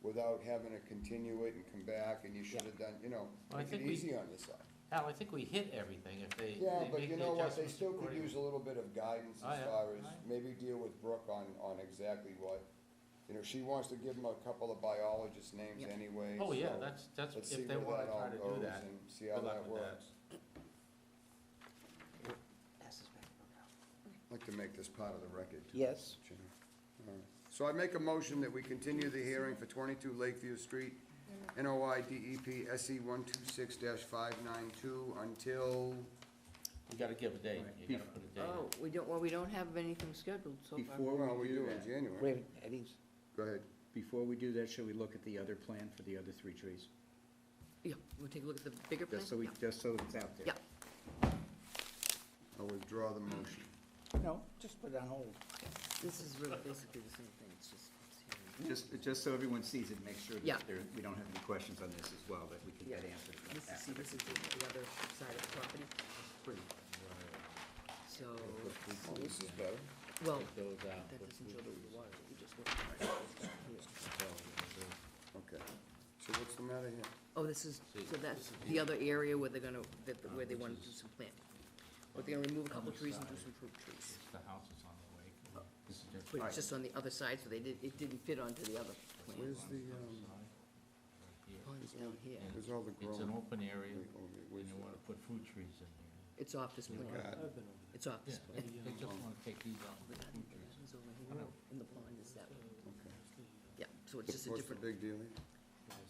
without having to continue it and come back, and you should have done, Well, I make it think we- easy on yourself. Al, I think we hit everything if they Yeah, they but make you the know what, they adjustments still could accordingly. use a little bit of guidance Oh, as yeah. far as, Right. maybe deal with Brooke on exactly what, she wants to give them a couple of biologist names Yep. anyway. Oh, yeah, so that's, let's see if they where wanna that all try to do goes that. and see how good luck that with that. works. Pass this back. I'd like to make this part of the record. too, Yes. Mr. Chairman. All right. So I make a motion that we continue the hearing for 22 Lakeview Street, NOI DEP SE 126-592 until, You gotta give a date, you gotta put a date. Oh, we don't have anything scheduled so far. Before well, we we do do in that, January. Wait, Eddie's, Go ahead. before we do that, should we look at the other plan for the other 3 trees? Yeah, we'll take a look at the bigger plan? Just so we, Yeah. just so it's out there. Yeah. I'll withdraw the motion. No, just put it on hold. This is really basically the same thing, it's just, it's here. Just so everyone sees it, make sure Yeah. that there, we don't have any questions on this as well, that we can get Yeah. answered This is, see, after. this is the other side of the property, so, Oh, this is better. well, that doesn't show the water, we just looked at it. Okay. So what's the matter here? Oh, this is, so that's the other area where they're gonna, where they wanna do some planting. But they're gonna remove a couple trees and do some fruit trees. The house is on the lake. This is different. But it's just on the other side, so it didn't fit onto the other plan. Where's the, Pond's down here. where's all the It's an growing? open area, Wait, oh, wait, and where's you that? wanna put fruit trees in there. It's off this plan. God. It's off Yeah, this plan. they just wanna take these out, The the fruit trees. gardens over here, and the pond is that one. Okay. Yeah, so it's just a What's the different, big deal here?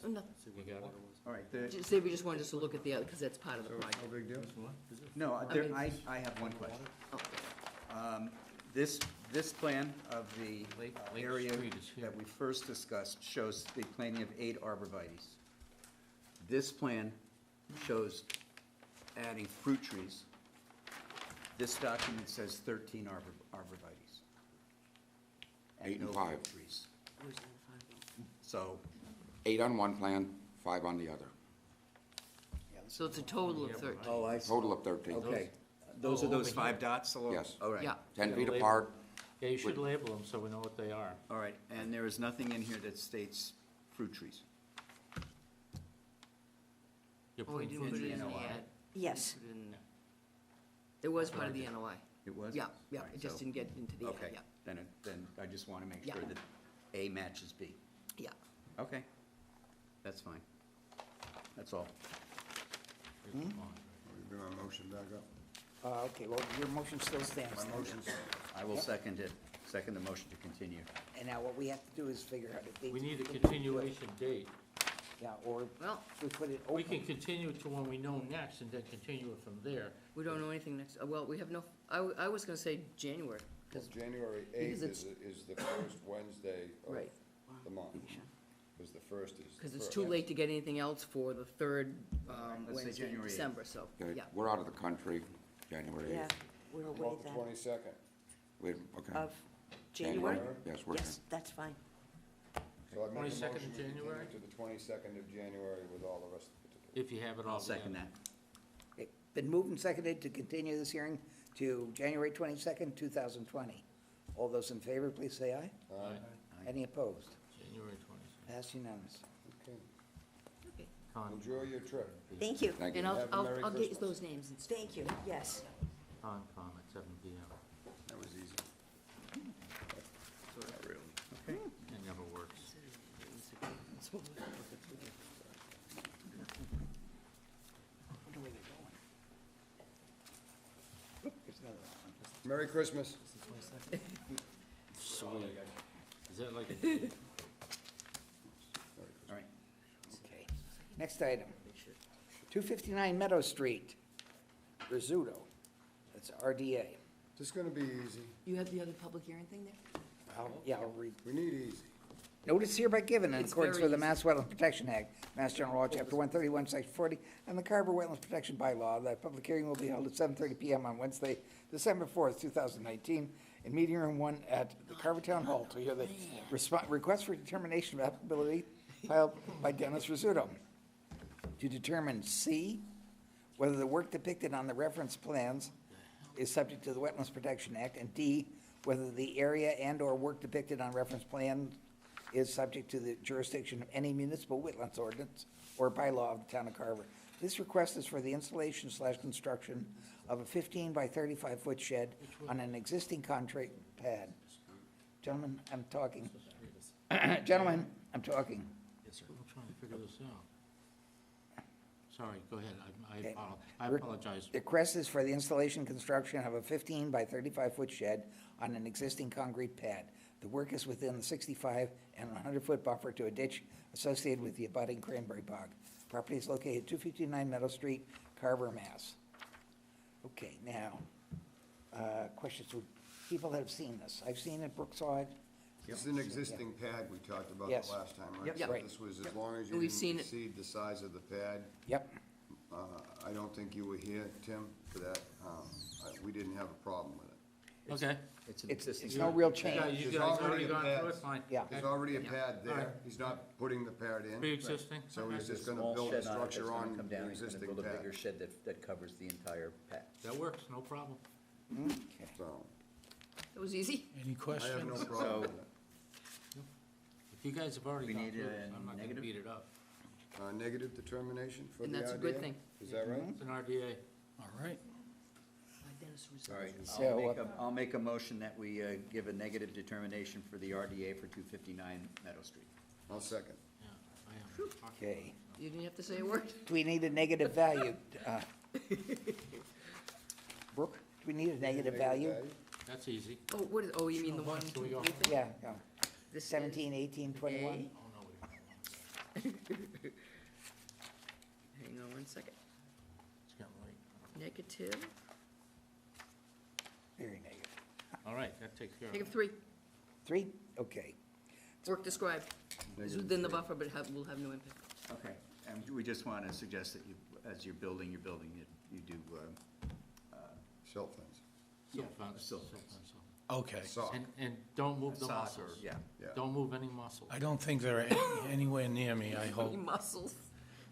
oh, nothing. You got it? All right, the, Just say we just wanted us to look at the other, because that's part of the So it's project. no big deal? no, there, I have one question. Oh, This plan of the Lake area Street is here. that we first discussed shows the planting of 8 arborvitaes. This plan shows adding fruit trees. This document says 13 arborvitaes. 8 and no 5. fruit trees. where's the other five? So, 8 on one plan, 5 on the other. So it's a total of 13. oh, I see. Total of 13. Okay. Those are Oh, those over 5 here. dots? along- Yes. All right. Yeah. 10 feet Label. apart. Yeah, you should label them so we know what they are. All right, and there is nothing in here that states fruit trees. You're Oh, we putting didn't fruit put it trees in in the there. Uh, Yes. Put it in there. It was part of the NOI. It was? Yeah, yeah, All right, it just so- didn't get into the, Okay, yeah, then I just want to make Yeah. sure that A matches B. yeah. Okay, that's fine. That's all. Here's the pond, Let me bring my motion back up. Okay, well, your motion still stands. My then. motion's, I will second the motion to continue. And now what we have to do is figure out a date. We need a continuation date. Yeah, or Well, we put it We open. can continue to when we know next and then continue it from there. we don't know anything next, well, we have no, I was gonna say January, well, because, January Because 8th is the first Wednesday of right, the month. Because the first is. because it's too late to get anything else for the third Let's say Wednesday in January 8th. December, so, Okay, yeah. we're out of the country, January Yeah, 8th. we're How away about the then. 22nd? Wait, okay. Of January? Yes, we're Yes, that's fine. So I make a 22nd motion of to continue January? to the 22nd of January with all the rest of the particulars. If you have it all I'll second together. that. Okay, been moved and seconded to continue this hearing to January 22nd, 2020. All those in favor, please say aye. Aye. Any opposed? January 22nd. Passed unanimous. Okay. Okay. Enjoy your trip. Thank you. Thank you. And Have a Merry I'll get Christmas. those names and stuff. Thank you, yes. Concom at 7 PM. That was easy. Not really. Okay. It never works. I wonder where they're going. Oop, there's another one. Merry Christmas. Sweet. Is that like a, All right. Okay. Next item. 259 Meadow Street, Rizzuto. That's RDA. This is gonna be easy. You have the other public hearing thing there? Yeah, I'll read. We need easy. Notice hereby given in It's accordance very with the easy. Mass Wetland Protection Act, Mass General Law, Chapter 131, Section 40, and the Carver Wetlands Protection Bylaw. That public hearing will be held at 7:30 PM on Wednesday, December 4th, 2019, in Meeting Room 1 at the Carver Town Hall to hear the request for determination of applicability filed by Dennis Rizzuto to determine C, whether the work depicted on the reference plans is subject to the Wetlands Protection Act, and D, whether the area and/or work depicted on reference plan is subject to the jurisdiction of any municipal wetlands ordinance or bylaw of the town of Carver. This request is for the installation/construction of a 15 by 35-foot shed on an existing concrete pad. Gentlemen, I'm talking. Gentlemen, I'm talking. I'm trying to figure this out. Sorry, go ahead. Okay. I apologize. The request is for the installation and construction of a 15 by 35-foot shed on an existing concrete pad. The work is within the 65 and 100-foot buffer to a ditch associated with the abutting cranberry bog. Property is located at 259 Meadow Street, Carver, Mass. Okay, now, questions from people that have seen this. I've seen it, Brookside, This is an existing pad we talked about Yes. the last time, right? Yep. So Right. this was as long as you And we've didn't seen it. exceed the size of the pad. Yep, I don't think you were here, Tim, for that. We didn't have a problem with it. Okay. It's an it's existing. no real You change. guys There's already already a gone pad. through it, fine. Yeah. There's already a pad Alright. there. He's not putting the pad in. Pre-existing? So he's just gonna Small build a shed on it that's structure gonna on come the down. He's gonna existing build a pad. bigger shed that covers the entire pad. That works, no problem. Okay. So, That was easy. Any I questions? have no problem with it. If you guys have already We gone need through a this, I'm not gonna negative? beat it up. Negative determination for And the RDA? that's a good thing. Is that right? It's an RDA. All right. Dennis was- All right, So, I'll make a motion that we give a negative determination for the RDA for 259 Meadow Street. I'll second. Yeah, I am. Okay. You didn't have to say a word? Do we need a negative value? Brooke, do we need a negative value? That's easy. Oh, what is, oh, you mean the one? Can we go? you think? Yeah, yeah. This is 17, 18, 21? Oh, no, we don't. Hang on one second. It's getting late. Negative, Very negative. All right, that takes care of it. negative 3, 3? Okay. work described. It's Negative within the 3. buffer, but will have no impact. Okay, and we just want to suggest that you, as you're building, you do, Silt fence. Silt yeah, fence, silt silt fence. fence. Okay. Sock. And don't move the Sock or- muscles. Yeah. Yeah. Don't move any muscles. I don't think they're anywhere near me, I hope. Muscles.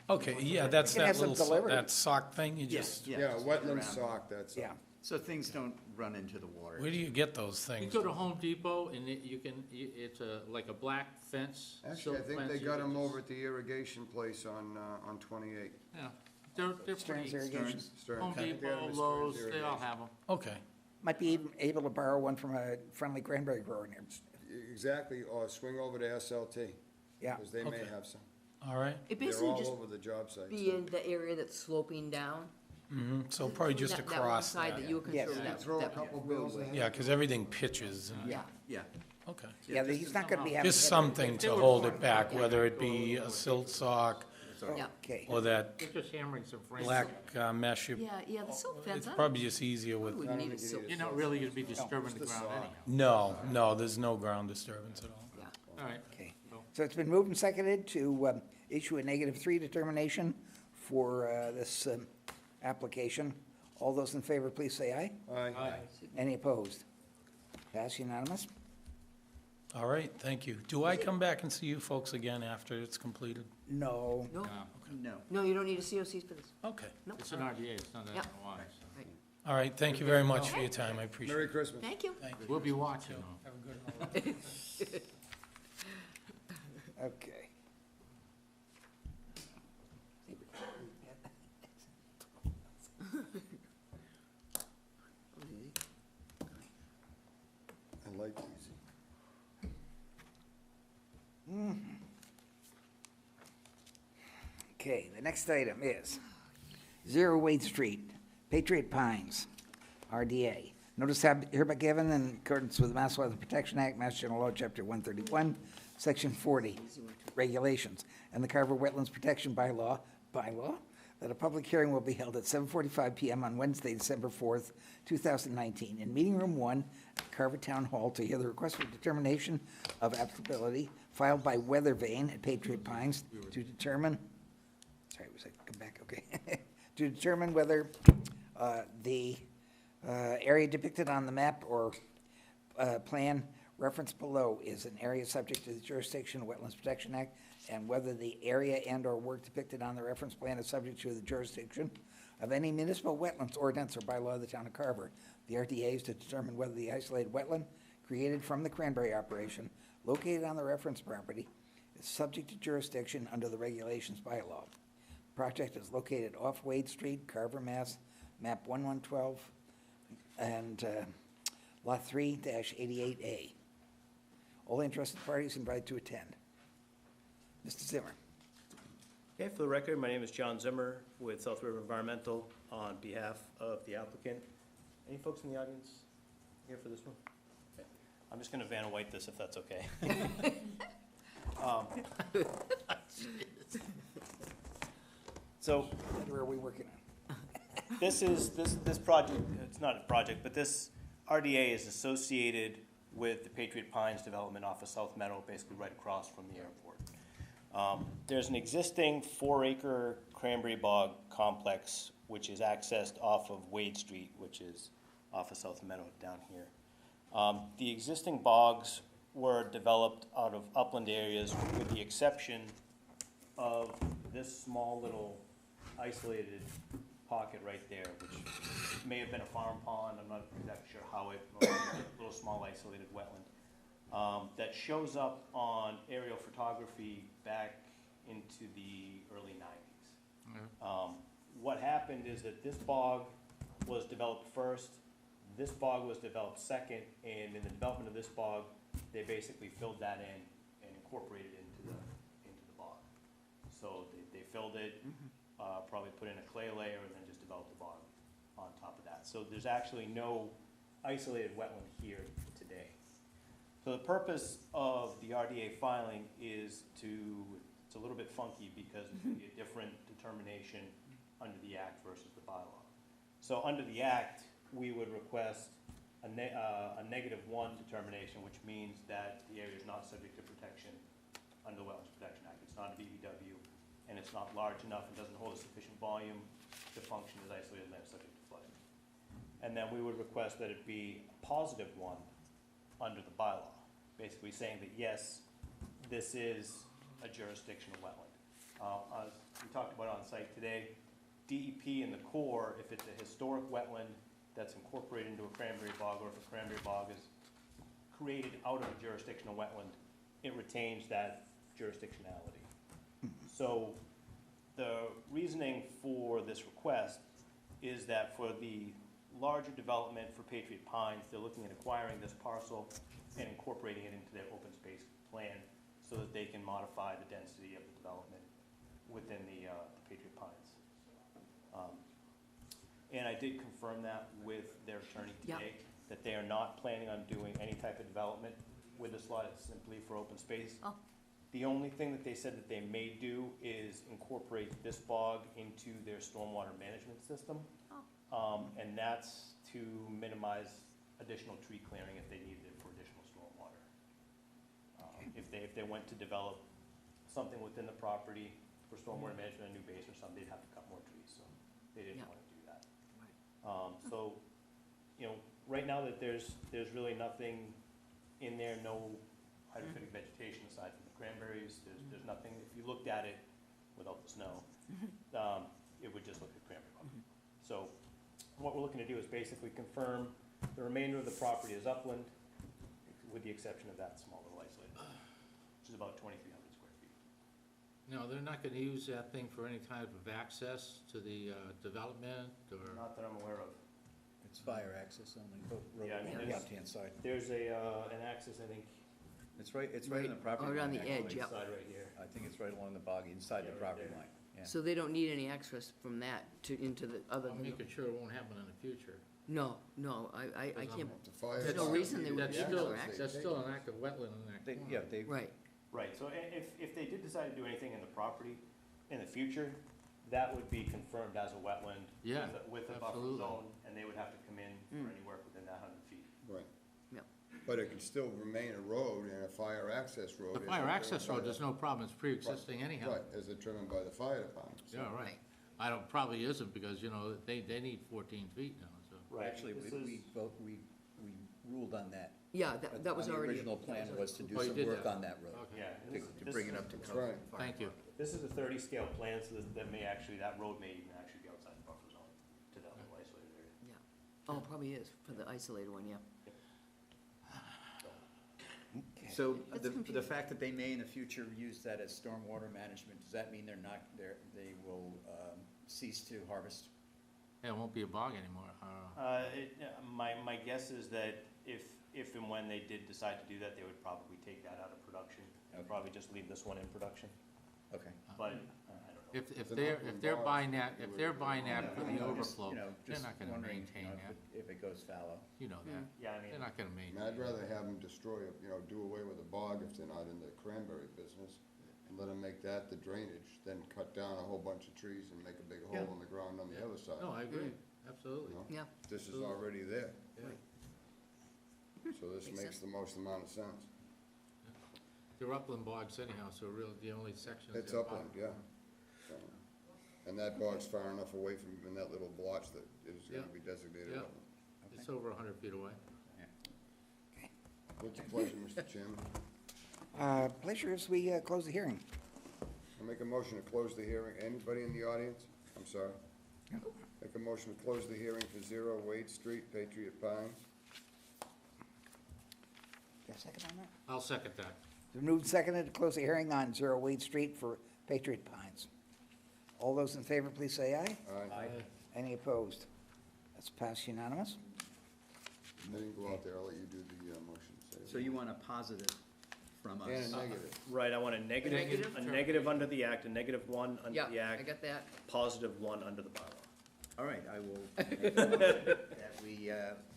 Okay, yeah, that's You can have that some little, delivery. that sock thing, you just, Yeah, just wetland around. sock, that's. Yeah. So things don't run into the water. where do you get those You things? go to Home Depot and you can, it's like a black fence. Actually, I silk think fence, they you got can them just- over at the irrigation place on 28. Yeah, they're Stearns pretty, Irrigation. Stearns. Home I think they had 'em Depot, at Stearns Lowe's, they all Irrigation. have them. Okay, Might be even able to borrow one from a friendly cranberry grower near. Exactly, or swing over to SLT. Yeah. Because they may Okay. have some. all right. It They're basically all just over the job site. be in the area that's sloping down. So probably just That one across side that. that you were Yes. concerned Yeah, that. Throw a that- couple bills ahead. Yeah, because everything pitches. and- Yeah, Yeah. Okay. Yeah, he's not gonna be having. Just something to hold it back, whether it be a silt sock yeah. Okay. or that They're just hammering some frames. black mesh. Yeah, the silt fence, It's I probably just easier don't- with, wouldn't need a silt. You're not really gonna be disturbing the ground anyhow. no, there's no ground disturbance at all. Yeah. All right. Okay. So it's been moved and seconded to issue a -3 determination for this application. All those in favor, please say aye. Aye. Any opposed? Pass unanimous. All right, thank you. Do I come back and see you folks again after it's completed? No. No, No. no, you don't need a COCs for this. Okay. No. It's an RDA, it's not Yeah. that wise. Right. All right, thank you very much for your time, I appreciate Merry it. Christmas. Thank you. Thank you. We'll be watching them. Have a good holiday. Okay. I like easy. Okay, the next item is 0 Wade Street, Patriot Pines, RDA. Notice hereby given in accordance with the Mass Wetland Protection Act, Mass General Law, Chapter 131, Section 40, regulations, and the Carver Wetlands Protection Bylaw, that a public hearing will be held at 7:45 PM on Wednesday, December 4th, 2019, in Meeting Room 1, at Carver Town Hall, to hear the request for determination of applicability filed by Weather Vane at Patriot Pines to determine, sorry, was I, come back, okay, to determine whether the area depicted on the map or plan referenced below is an area subject to the jurisdiction of Wetlands Protection Act, and whether the area and/or work depicted on the reference plan is subject to the jurisdiction of any municipal wetlands ordinance or bylaw of the town of Carver. The RDA is to determine whether the isolated wetland created from the cranberry operation located on the reference property is subject to jurisdiction under the regulations bylaw. The project is located off Wade Street, Carver, Mass., map 1112, and lot 3-88A. All interested parties invited to attend. Mr. Zimmer. Okay, for the record, my name is John Zimmer with South River Environmental on behalf of the applicant. Any folks in the audience here for this one? Okay. I'm just gonna Vanna White this if that's okay. So What are we working on? this project, it's not a project, but this RDA is associated with the Patriot Pines development off of South Meadow, basically right across from the airport. There's an existing 4-acre cranberry bog complex, which is accessed off of Wade Street, which is off of South Meadow down here. The existing bogs were developed out of upland areas with the exception of this small little isolated pocket right there, which may have been a farm pond, I'm not exactly sure how it, or a little small isolated wetland, that shows up on aerial photography back into the early 90s. What happened is that this bog was developed first, this bog was developed second, and in the development of this bog, they basically filled that in and incorporated it into the bog. So they filled it, probably put in a clay layer, and then just developed the bog on top of that. So there's actually no isolated wetland here today. So the purpose of the RDA filing is it's a little bit funky because it's going to be a different determination under the Act versus the bylaw. So under the Act, we would request a -1 determination, which means that the area is not subject to protection under the Wetlands Protection Act. It's not a BBW, and it's not large enough and doesn't hold a sufficient volume to function as isolated land subject to flooding. And then we would request that it be a +1 under the bylaw, basically saying that yes, this is a jurisdictional wetland. As we talked about on site today, DEP in the core, if it's a historic wetland that's incorporated into a cranberry bog, or if a cranberry bog is created out of a jurisdictional wetland, it retains that jurisdictionality. So the reasoning for this request is that for the larger development for Patriot Pines, they're looking at acquiring this parcel and incorporating it into their open space plan so that they can modify the density of the development within the Patriot Pines. And I did confirm that with their attorney today, that they are not planning on doing any type of development with this lot. It's simply for open space. Oh. The only thing that they said that they may do is incorporate this bog into their stormwater management system. And that's to minimize additional tree clearing if they needed it for additional stormwater. If they went to develop something within the property for stormwater management, a new base or something, they'd have to cut more trees, so they didn't want to do that. So, you know, right now that there's really nothing in there, no hydrophytic vegetation aside from the cranberries, there's nothing, if you looked at it without the snow, it would just look like cranberry bog. So what we're looking to do is basically confirm the remainder of the property is upland, with the exception of that small little isolated, which is about 2,300 square feet. No, they're not gonna use that thing for any type of access to the development, or? Not that I'm aware of. It's fire access only, road Yeah, I mean, on the there's- left-hand side. There's an access, I think, It's right in the property Right line. on the edge, actually. yep. side right here. I think it's right along the bog, inside Yeah, the right property there. line, yeah. So they don't need any access from that into the, other I'm than, making sure it won't happen in the future. no, I can't, The fire there's no department, reason they would That's need still, another access. that's still an active wetland in that They, corner. yeah, they, Right, Right, so if they did decide to do anything in the property in the future, that would be confirmed as a wetland Yeah, with a buffer absolutely. zone, and they would have to come in for any work within that 100 feet. right. Yep. But it can still remain a road and a fire access road. The as fire determined access by road, the- there's no problem, it's pre-existing anyhow. Right, as determined by the fire department. so- Yeah, right. I don't, probably isn't, because, you know, they need 14 feet now, so. Right, actually, this we is- we ruled on that. yeah, that was already. The original plan was to do Oh, you some did work that? on that road, Okay. Yeah, and to this bring it is- up to That's code. right. Thank you. This is a 30 scale plan, so that may actually, that road may even actually be outside the buffer zone to that little isolated area. Yeah. Oh, probably is, for the isolated one, yeah. So That's the confusing. fact that they may in the future use that as stormwater management, does that mean they will cease to harvest? Yeah, it won't be a bog anymore. My guess is that if and when they did decide to do that, they would probably take that out of production, and Okay. probably just leave this one in production, Okay. but I don't know. If It's an they're, open if they're bog, buying that, you if would- they're buying that for the You know, overflow, you know, they're just not gonna wondering, maintain you know, that. if it goes fallow. You know that. Yeah, I mean, They're not gonna I mean, maintain I'd it. rather have them destroy, do away with the bog if they're not in the cranberry business, and let them make that the drainage, then cut down a whole bunch of trees and make a big Yeah. hole in the ground on the other side. No, I agree, you absolutely. know? Yeah. This is already there. Yeah. So this Makes makes sense. the most amount of sense. They're upland bogs anyhow, so really the only sections. It's that upland, yeah. So, and that bog's far enough away from, in that little blotch that is gonna Yeah. be designated Yeah. upland. It's over 100 feet away. What's your pleasure, Mr. Chairman? Pleasure as we close the hearing. I make a motion to close the hearing. Anybody in the audience? I'm sorry. Make a motion to close the hearing for 0 Wade Street, Patriot Pines. Got a second on that? I'll second that. It's been moved and seconded to close the hearing on 0 Wade Street for Patriot Pines. All those in favor, please say aye. Aye. Any opposed? That's passed unanimous. I didn't go out there. I'll let you do the motion. So you want a positive from us? And a negative. Right, I want a negative, Negative? a negative under the act, a -1 under Yeah, the I act, got that. +1 under the bylaw. All right, I will make a motion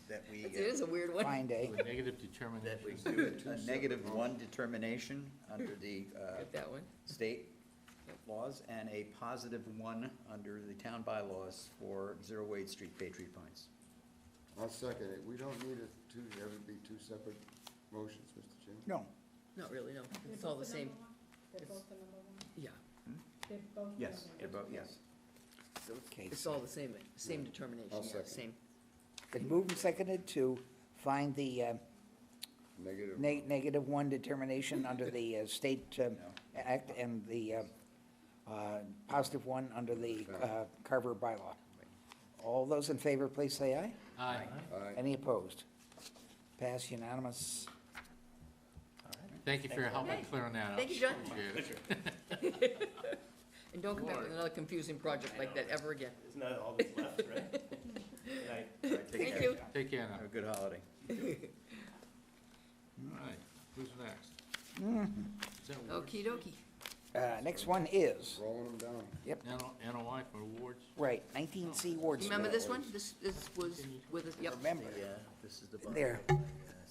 that we, It is a weird one. Fine day. With negative that we determination. do a -1 determination under the Got that one. state laws and a +1 under the town bylaws for 0 Wade Street, Patriot Pines. I'll second it. We don't need it to ever be two separate motions, Mr. Chairman. No. Not really, no. They're It's all both the same. number one? They're It's- both the number one? Yeah, They're both the Yes, number one? yes. Okay. it's all the same determination, I'll yeah, second. same. Been moved and seconded to find the Negative. -1 determination under the state act and the +1 under the Carver bylaw. All those in favor, please say aye. Aye. Aye. Any opposed? Pass unanimous. Thank you for your help in Okay. clearing that up. Thank you, John. Appreciate it. And don't come back with another confusing project like that ever again. Isn't that all that's left, right? Good night. All right, take Thank care. you. Take care now. Have a good holiday. All right, who's next? Is that Ward Okey Street? dokey. Next one is, Rolling them down. NOI for awards? right, 19C Ward Street. Remember this one? This was with us, yep. Remember, This is the bond. there, Uh,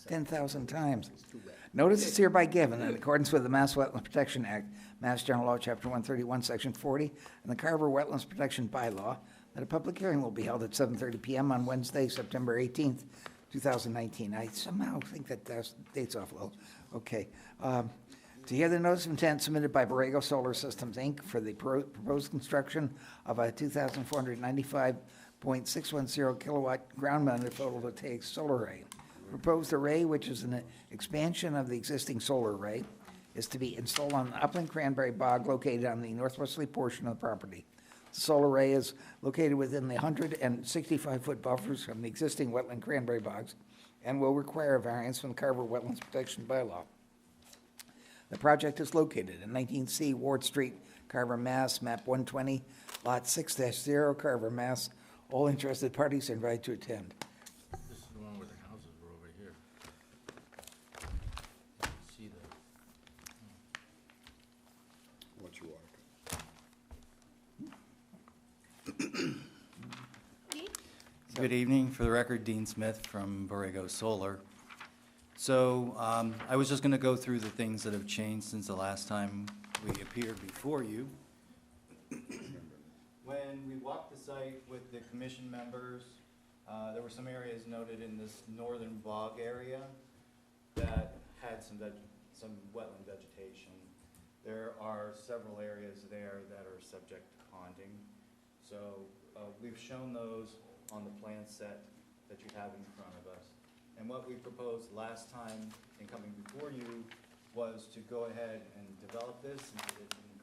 10,000 times. It's too wet. Notice is hereby given in accordance with the Mass Wetlands Protection Act, Mass General Law, Chapter 131, Section 40, and the Carver Wetlands Protection Bylaw, that a public hearing will be held at 7:30 PM on Wednesday, September 18th, 2019. I somehow think that that date's off a little. Okay. To hear the notice of intent submitted by Borrego Solar Systems, Inc. for the proposed construction of a 2,495.610 kilowatt ground-mounted photovoltaic solar array. Proposed array, which is an expansion of the existing solar array, is to be installed on the upland cranberry bog located on the northwesterly portion of the property. The solar array is located within the 165-foot buffers from the existing wetland cranberry bogs and will require a variance from the Carver Wetlands Protection Bylaw. The project is located in 19C Ward Street, Carver, Mass., map 120, lot 6-0, Carver, Mass. All interested parties are invited to attend. This is the one where the houses were over here. See that? What's your water? Good evening. For the record, Dean Smith from Borrego Solar. So I was just going to go through the things that have changed since the last time we appeared before you. When we walked the site with the commission members, there were some areas noted in this northern bog area that had some wetland vegetation. There are several areas there that are subject to ponding. So we've shown those on the plan set that you have in front of us. And what we proposed last time in coming before you was to go ahead and develop this and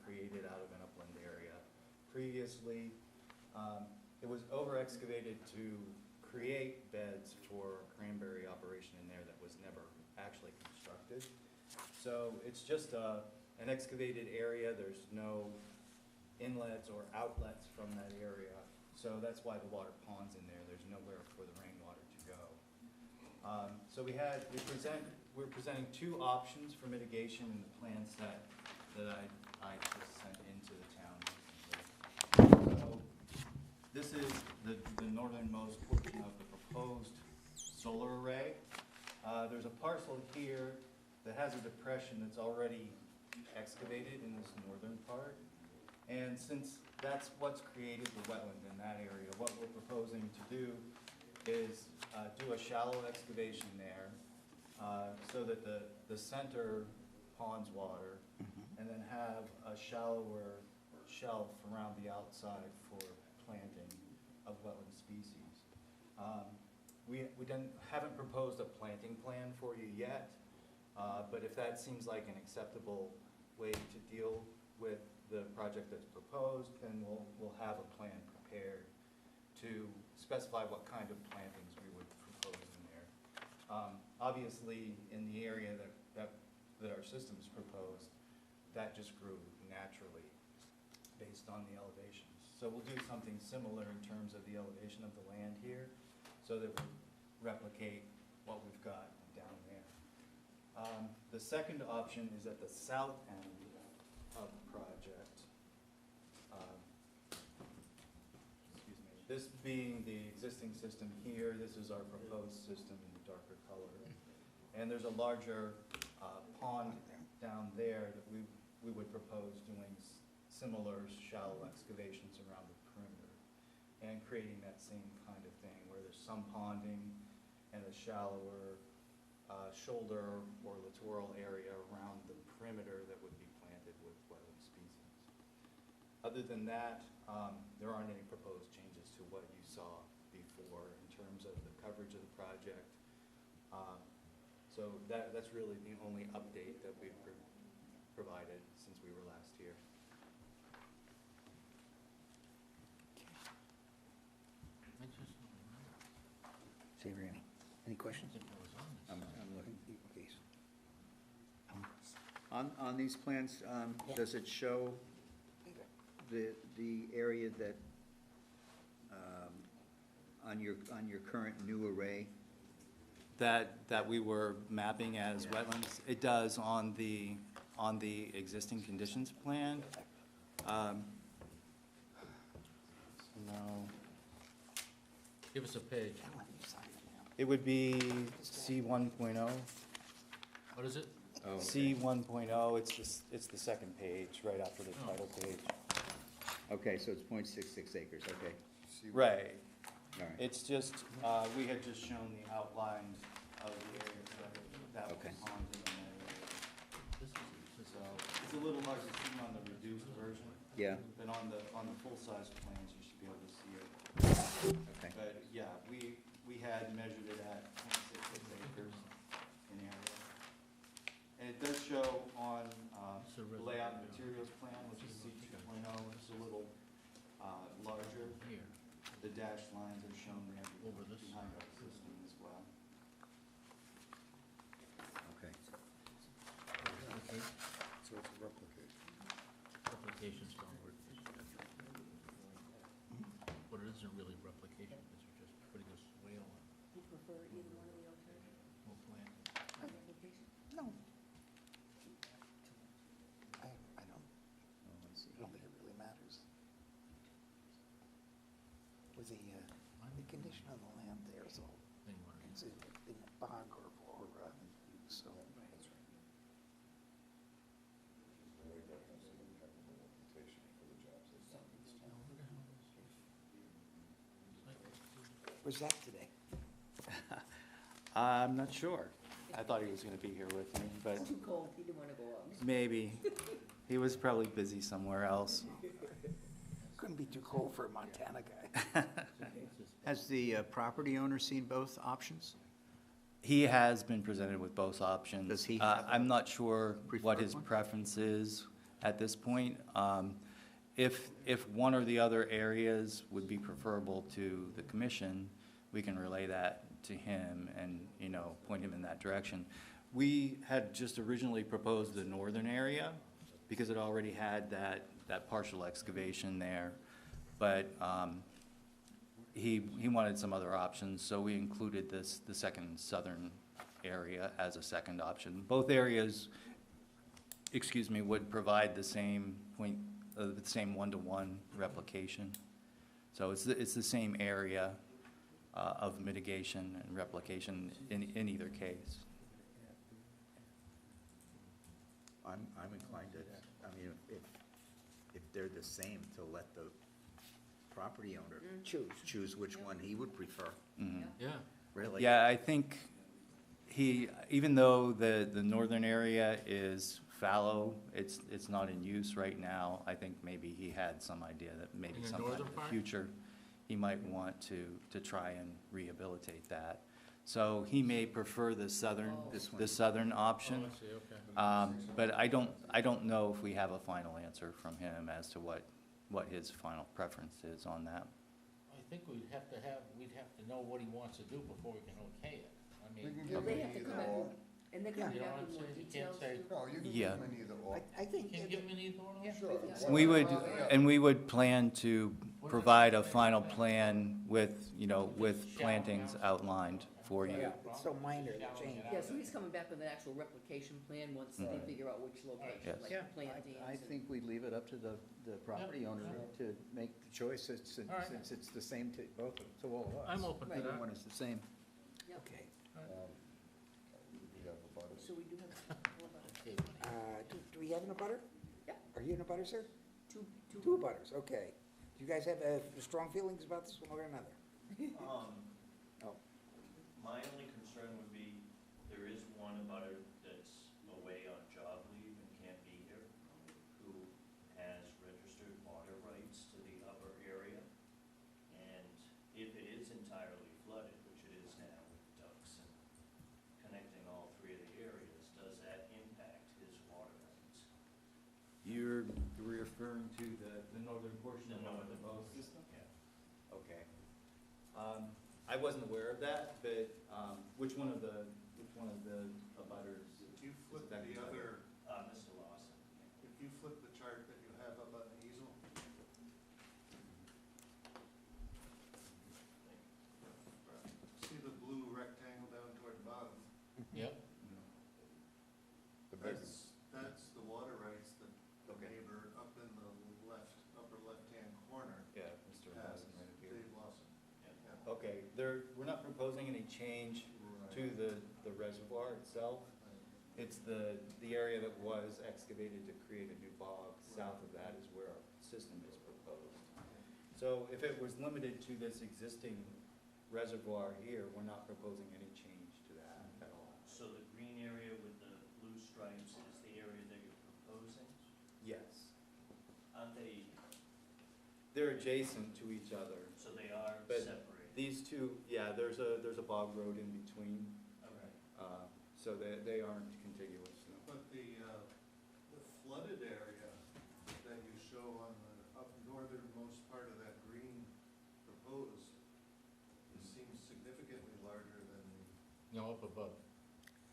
create it out of an upland area. Previously, it was over-excavated to create beds for cranberry operation in there that was never actually constructed. So it's just an excavated area. There's no inlets or outlets from that area. So that's why the water ponds in there. There's nowhere for the rainwater to go. So we're presenting two options for mitigation in the plan set that I just sent into the town. So this is the northernmost portion of the proposed solar array. There's a parcel here that has a depression that's already excavated in this northern part. And since that's what's created the wetland in that area, what we're proposing to do is do a shallow excavation there so that the center ponds water, and then have a shallower shelf around the outside for planting of wetland species. We haven't proposed a planting plan for you yet, but if that seems like an acceptable way to deal with the project that's proposed, then we'll have a plan prepared to specify what kind of plantings we would propose in there. Obviously, in the area that our system's proposed, that just grew naturally based on the elevations. So we'll do something similar in terms of the elevation of the land here, so that we replicate what we've got down there. The second option is at the south end of the project. Excuse me. This being the existing system here, this is our proposed system in the darker color. And there's a larger pond down there that we would propose doing similar shallow excavations around the perimeter and creating that same kind of thing where there's some ponding and a shallower shoulder or littoral area around the perimeter that would be planted with wetland species. Other than that, there aren't any proposed changes to what you saw before in terms of the coverage of the project. So that's really the only update that we've provided since we were last here. I just don't remember. Say, Randy, any questions? I think I was on this. I'm looking. Okay. On these plans, does it show the area that, on your current new array? That we were mapping as wetlands, it does on the existing conditions plan. No, Give us a page. it would be C 1.0. What is it? Oh, okay. C 1.0, it's the second page, right after the title page. Okay, so it's 0.66 acres, okay. Right. All right. It's just, we had just shown the outlines of the areas that Okay. was ponded in that area. So it's a little hard to see on the reduced version. Yeah. But on the full-size plans, you should be able to see it. Okay. But yeah, we had measured it at 0.66 acres in area. And it does show on It's a the reservoir. layout and materials plan, which is C 2.0, it's a little larger. Here. The dashed lines are shown there Over this. behind our system as well. Okay. So it's a replicate. Replications don't work. But it isn't really replication, because you're just putting a swale on You prefer either one of the alternatives? the whole plant. No. I don't Let's see. think it really matters. With the condition of the land there, so Then you want to- it's in a bog or so. Where's that today? I'm not sure. I thought he was gonna be here with me, but Too cold, he didn't want to go out. maybe. He was probably busy somewhere else. Couldn't be too cold for a Montana guy. Has the property owner seen both options? He has been presented with both options. Does he have a I'm not sure what preferred his one? preference is at this point. If one or the other areas would be preferable to the commission, we can relay that to him and, point him in that direction. We had just originally proposed the northern area because it already had that partial excavation there. But he wanted some other options, so we included the second southern area as a second option. Both areas, would provide the same the same one-to-one replication. So it's the same area of mitigation and replication in either case. I'm inclined to, if they're the same, to let the property owner choose which one he would prefer, Yeah. really. Yeah, I think even though the northern area is fallow, it's not in use right now. I think maybe he had some idea that maybe In the sometime in northern the part? future, he might want to try and rehabilitate that. So he may prefer the southern, This one. the southern Oh, option. I see, okay. But I don't know if we have a final answer from him as to what his final preference is on that. I think we'd have to know what he wants to do before we can okay it. I We mean, can Well, give they him have to either come or. back, and they're gonna You be know back what with I'm more saying? You can't details. say- too. No, you can Yeah. give him an either or. I think, can you give me an either one? Sure. We would, and we would plan to provide a final plan with, with plantings outlined for you. yeah, it's so minor, the change. Yeah, so he's coming back with an actual replication plan once they figure out which location, Yes. like Yeah, plantings. I think we leave it up to the property owner to make the choice, since All right. since it's the same to both, to all of us. I'm open to Right. that. Everyone is the same. Okay. We have a butters. So we do have a couple of others. Do we have an abutter? Yep. Are you in a butter, sir? Two. Two abutters, okay. Do you guys have strong feelings about this one or another? Oh. My only concern would be, there is one abutter that's away on job leave and can't be here, who has registered water rights to the upper area. And if it is entirely flooded, which it is now with ducts and connecting all three of the areas, does that impact his water rights? You're referring to the northern portion The northern proposed system? Yeah. Okay. I wasn't aware of that, but, which one of the abutters? If you flip That the is other, Mr. Lawson. if you flip the chart that you have up on the easel, see the blue rectangle down toward the bottom? Yep. The big, That's the water rights that the Okay. neighbor up in the upper left-hand corner Yeah, Mr. has, Lawson right here. Dave Lawson. Yeah. Okay, we're not proposing any change to the reservoir itself. It's the area that was excavated to create a new bog. South of that is where our system is proposed. So if it was limited to this existing reservoir here, we're not proposing any change to that at all. So the green area with the blue stripes is the area that you're proposing? Yes. Aren't they, They're adjacent to each other. so they are But separated? These two, yeah, there's a bog road in between, Okay. so they aren't contiguous, no. But the flooded area that you show on the up northernmost part of that green proposed, it seems significantly larger than No, up above.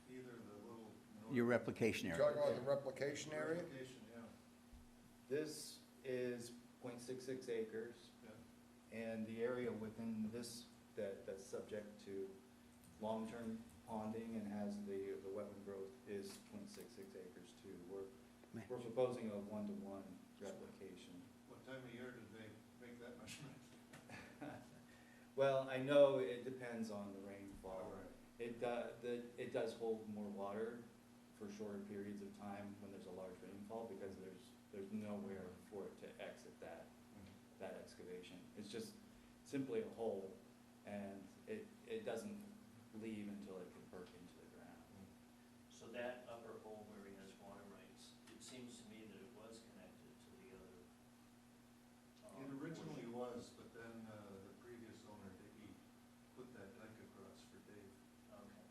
either the little. Your replication you area. talking about the replication area? Replication, yeah. This is 0.66 acres, and the area within this, that's subject to long-term ponding and has the wetland growth is 0.66 acres too. We're proposing a one-to-one replication. What time of year did they make that measurement? Well, I know it depends on the rainfall. All right. It does hold more water for shorter periods of time when there's a large rainfall, because there's nowhere for it to exit that excavation. It's just simply a hole, and it doesn't leave until it can perk into the ground. So that upper hole where he has water rights, it seems to me that it was connected to the other. It originally was, but then the previous owner, he put that dike across for Dave, Okay.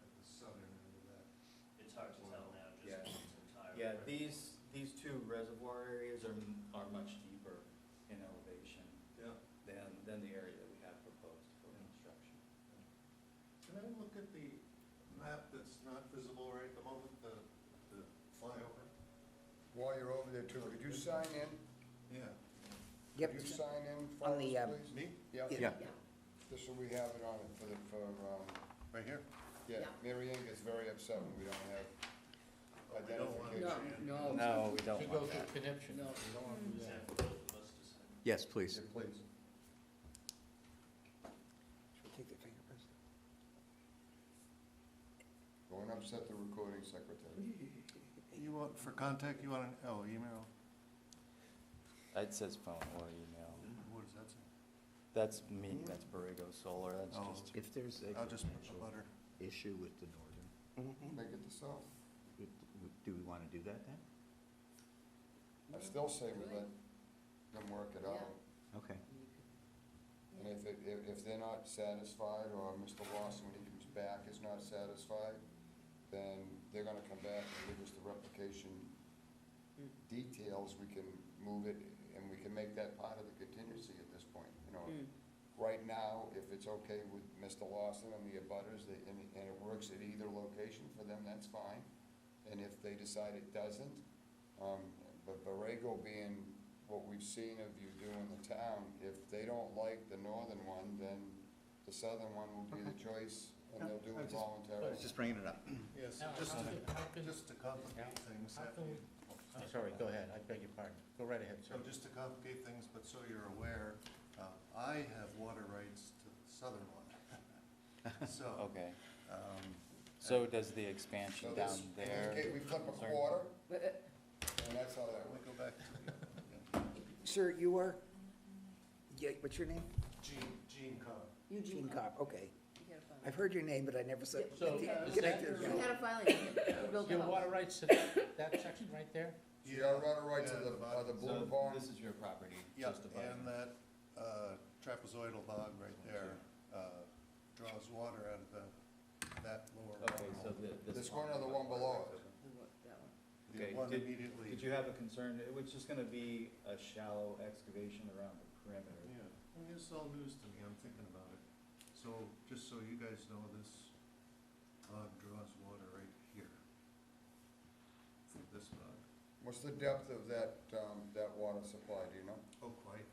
at the southern end of that. It's hard to tell now, just Yeah. because it's entirely. Yeah, these two reservoir areas are much deeper in elevation Yeah. than the area that we have proposed for construction. Can I look at the map that's not visible right at the moment, the flyover? While you're over there too, could you sign in? Yeah. Yep. Could you sign in for On us, the, please? Me? Yeah. Yeah. Just so we have it on it Right here? yeah, Mary Ann gets very upset when we don't have We don't want it. identification. No. No, we don't To go want through that. conniption. No. You don't want to do Is that. that for both of us to sign? Yes, please. Yeah, please. Should we take the fingerprints? Don't upset the recording secretary. You want, for contact, you want email? It says phone or email. What does that say? That's me, that's Borrego Solar, that's Oh, just. If there's a I'll just put the butter. issue with the northern, Make it the south. do we wanna do that then? I still say we let them work it out. Okay. And if they're not satisfied, or Mr. Lawson, when he comes back, is not satisfied, then they're gonna come back and give us the replication details. We can move it, and we can make that part of the contingency at this point, you know. Right now, if it's okay with Mr. Lawson and the abutters, and it works at either location for them, that's fine. And if they decide it doesn't, but Borrego being what we've seen of you do in the town, if they don't like the northern one, then the southern one will be the choice, and they'll do it voluntarily. Just bringing it up. Yes, Now, just how can- just to complicate things. How can we, I'm sorry, go ahead, I beg your pardon. Go right ahead, sir. So just to complicate things, but so you're aware, I have water rights to the southern one. So, Okay, um, so does the expansion So down this, in this there? case, we flip a Sorry. quarter, and that's how that we works. go back to Sir, you are, yeah, what's your name? Gene Cobb. Gene Cobb, okay. You gotta find I've heard your name, but I never said, So- connected. We had a filing, we built a Your house. water rights to that section right there? You got water rights of Yeah, the the Blue So Barn. this is your property, Yep, just above. and that trapezoidal bog right there draws water out of that lower Okay, so manhole. This one or the one below it? That one. The Okay, one did- immediately. Did you have a concern, it was just gonna be a shallow excavation around the perimeter? Yeah, I mean, it's all news to me, I'm thinking about it. So, just so you guys know, this bog draws water right here. From this bog. What's the depth of that water supply, do you know? Oh, quite.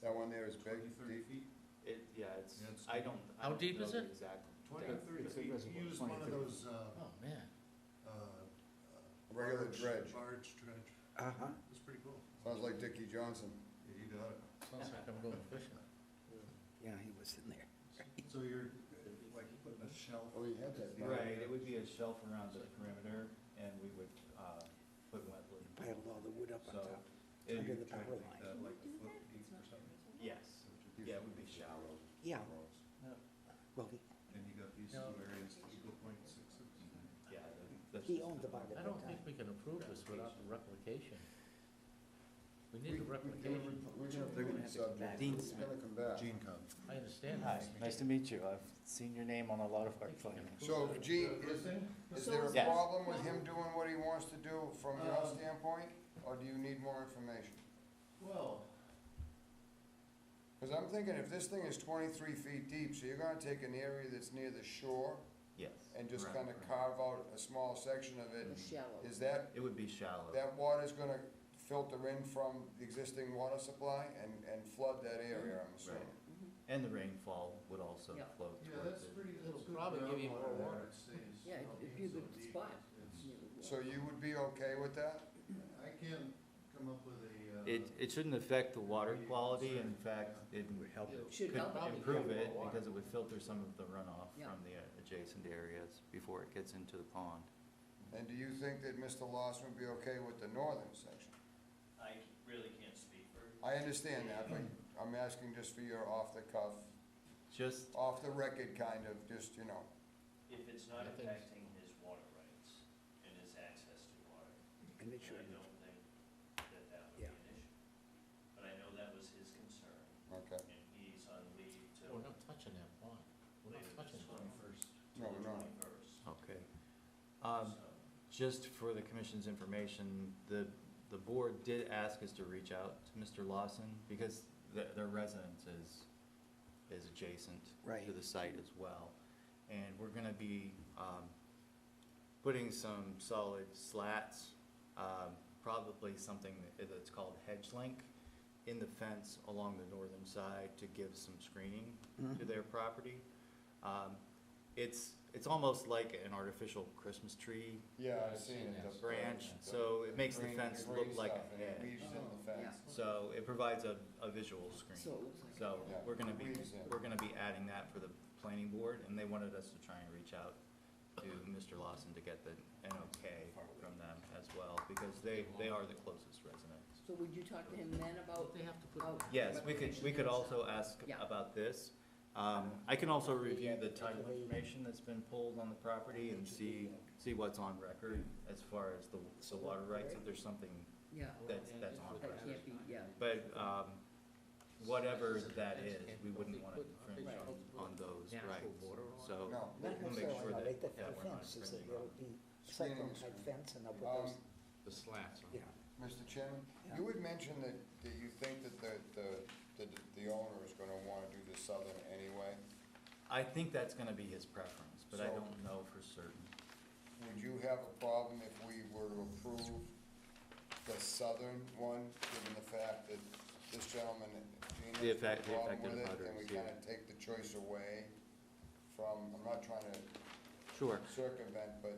That one there is big, 20, 30 deep? feet. Yeah, it's, Yeah, it's I don't How deep know is the it? exact 20 or depth. 30 It's a feet. reservoir, Use 20, one of 30. those, Oh, man. Regular dredge. Barge dredge. Uh-huh. It's pretty cool. Sounds like Dickie Johnson. Yeah, you got it. Sounds like I'm going fishing. Yeah, he was in there. So you're, like, putting a shelf. Oh, you had that. Right, it would be a shelf around the perimeter, and we would, put wetland. Piled all the wood up on So, top, it- under the Trying power to make line. that like a foot deep or something. yes, yeah, it would be shallow. Yeah, well, And you got these two areas, Eagle Point sixes. Yeah, that's. he owned the bog at I that don't think time. we can approve this without the replication. We need the replication. We're gonna have to come back. Dean's It's gonna come back. Gene Cobb. I understand. Hi, nice to meet you. I've seen your name on a lot of our filings. So, Gene, is there a Yes. problem with him doing what he wants to do from your standpoint, or do you need more information? Well, Cause I'm thinking if this thing is 23 feet deep, so you're gonna take an area that's near the shore Yes, and just Right, kinda carve out a small section of it, It's shallow. is that, it would be shallow. that water's gonna filter in from the existing water supply and flood that area, I'm assuming? And the rainfall would also Yeah. flow yeah, towards that's it. pretty, It'll that's good probably give you more groundwater there, water. it stays. Yeah, it'd be a good So deep, spot. it's- So you would be okay with that? I can't come up with a. It shouldn't affect the water quality. In fact, it would help, Should could help. improve it because it would filter some of the runoff Yeah. from the adjacent areas before it gets into the pond. And do you think that Mr. Lawson would be okay with the northern section? I really can't speak for. I understand that, but I'm asking just for your off-the-cuff, Just, off-the-record kind of, just, you know. If it's not I think- impacting his water rights and his access to water, And it I should, don't think that that would be Yeah. an issue. But I know that was his concern, Okay. and he's on leave We're till not touching that pond. We're not later touching this it. month, No, till the no. 21st. okay. So, Just for the commission's information, the board did ask us to reach out to Mr. Lawson because their residence is adjacent Right. to the site as well. And we're gonna be, putting some solid slats, probably something that's called hedge link in the fence along the northern side to give some screening to their property. It's almost like an artificial Christmas tree Yeah, I've seen it. the branch, the- so it makes the green- fence green look like stuff, and a it hedge. weaves in the fence. So it provides a visual screen. So it looks like. So Yeah, we're gonna be, weaves in. we're gonna be adding that for the planning board, and they wanted us to try and reach out to Mr. Lawson to get the NOK from them as well, because they are the closest residents. So would you talk to him then about? They have to put. about Yes, we could also ask Yeah. about this. I can also review the title information that's been pulled on the property and see what's on record as far as the water rights, if there's something Yeah, that's on that record. can't be, yeah. But, whatever that is, we wouldn't wanna infringe on those rights. So, No. we'll make sure that we're not infringing on them. Screening is fence and The slats on. Mr. Chairman, you had mentioned that you think that the owner is gonna wanna do the southern anyway. I think that's gonna be his preference, but I So- don't know for certain. Would you have a problem if we were to approve the southern one, given the fact that this gentleman, Gina, The has no effect- the problem affected with it, and we butters, yeah. kinda take the choice away from, I'm not trying to Sure. circumvent, but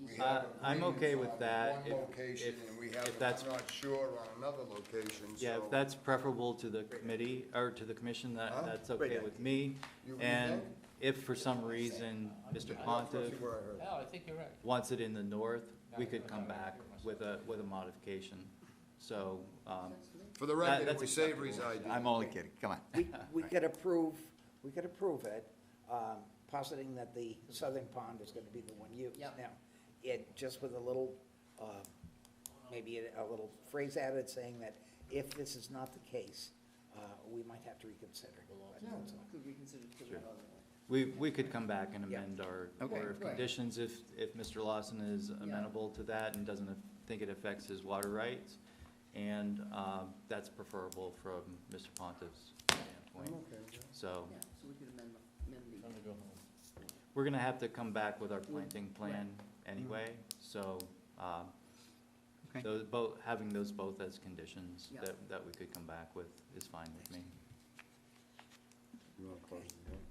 we have I'm okay agreements with on that one if- location, if- and we if have, that's- I'm not sure on another location, so. Yeah, if that's preferable to the committee, or to the commission, Huh? that's okay with me. You And think? if for some reason Mr. Pontiff Where I heard. Oh, I think you're right. wants it in the north, we could come back with a modification. So, For the record, it that's was Savory's acceptable. idea. I'm only kidding, come on. We could approve it, positing that the southern pond is gonna be the one used. Yep. Now, it, just with a little, maybe a little phrase added saying that if this is not the case, we might have to reconsider. But that's all. Could reconsider to Sure. the other one. we could come back and Yeah. amend our Okay. order of Right. conditions if Mr. Lawson is amenable to that and doesn't think it affects his water rights. And, that's preferable from Mr. Pontiff's standpoint. So, Yeah, so we could amend the, we're gonna have to come back with our planting plan anyway, so, Okay. having those both as conditions Yeah. that we could come back with is fine with me. You wanna close the hearing?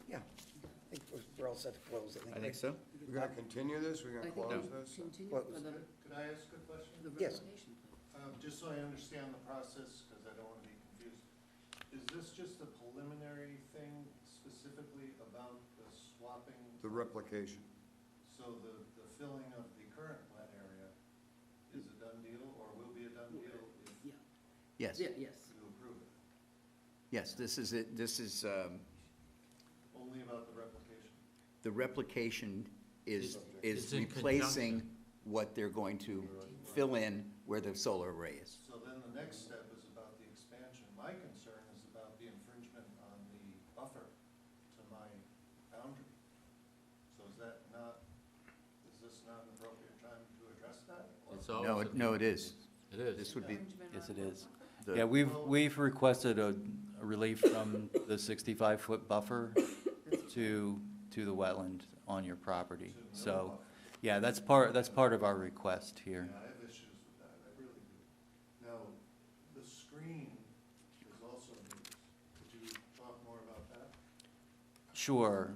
Yeah, I think we're all set to close, I think so. We're gonna continue this, we're I gonna think close we this? continue Well, for the, Could I ask a question? the Yes. revocation plan. Just so I understand the process, because I don't want to be confused. Is this just a preliminary thing specifically about the swapping? The replication. So the filling of the current wet area is a done deal, or will be a done deal if Yeah. Yes, Yeah, yes. you approve it? yes, this is it, this is, Only about the replication? the replication is It's in replacing what they're going to fill in where the solar array is. So then the next step is about the expansion. My concern is about the infringement on the buffer to my boundary. So is this not an appropriate time to address that? Or- It's No, always no, it is. It is. This would be, Infringement Yes, on it is. the- Yeah, we've requested a relief from the 65-foot buffer to the wetland on your property. So, yeah, that's part of our request here. Yeah, I have issues with that, I really do. Now, the screen is also used. Could you talk more about that? Sure.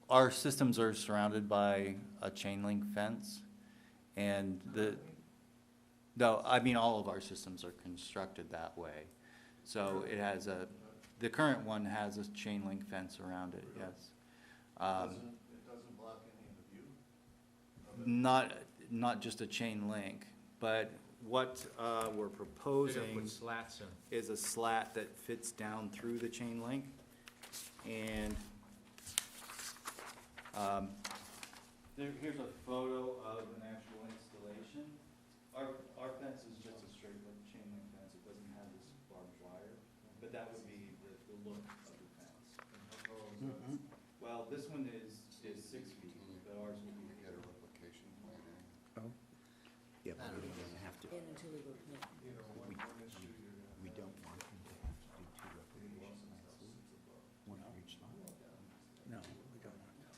Our systems are surrounded by a chain link fence, and no, I mean, all of our systems are constructed that way. So it has the current one has a chain link fence around it, yes. It doesn't block any of the view? Not just a chain link, but what we're They're gonna proposing put slats in. is a slat that fits down through the chain link. And here's a photo of an actual installation. Our fence is just a straight chain link fence, it doesn't have this barbed wire, but that would be the look of the fence. Well, this one is 6 feet, but ours will be. Get a replication plan in. yeah, but we don't have to, And until we go to, no. You know, one issue you're gonna we don't want them to have to do two replications. One for each lot. No, we don't want to.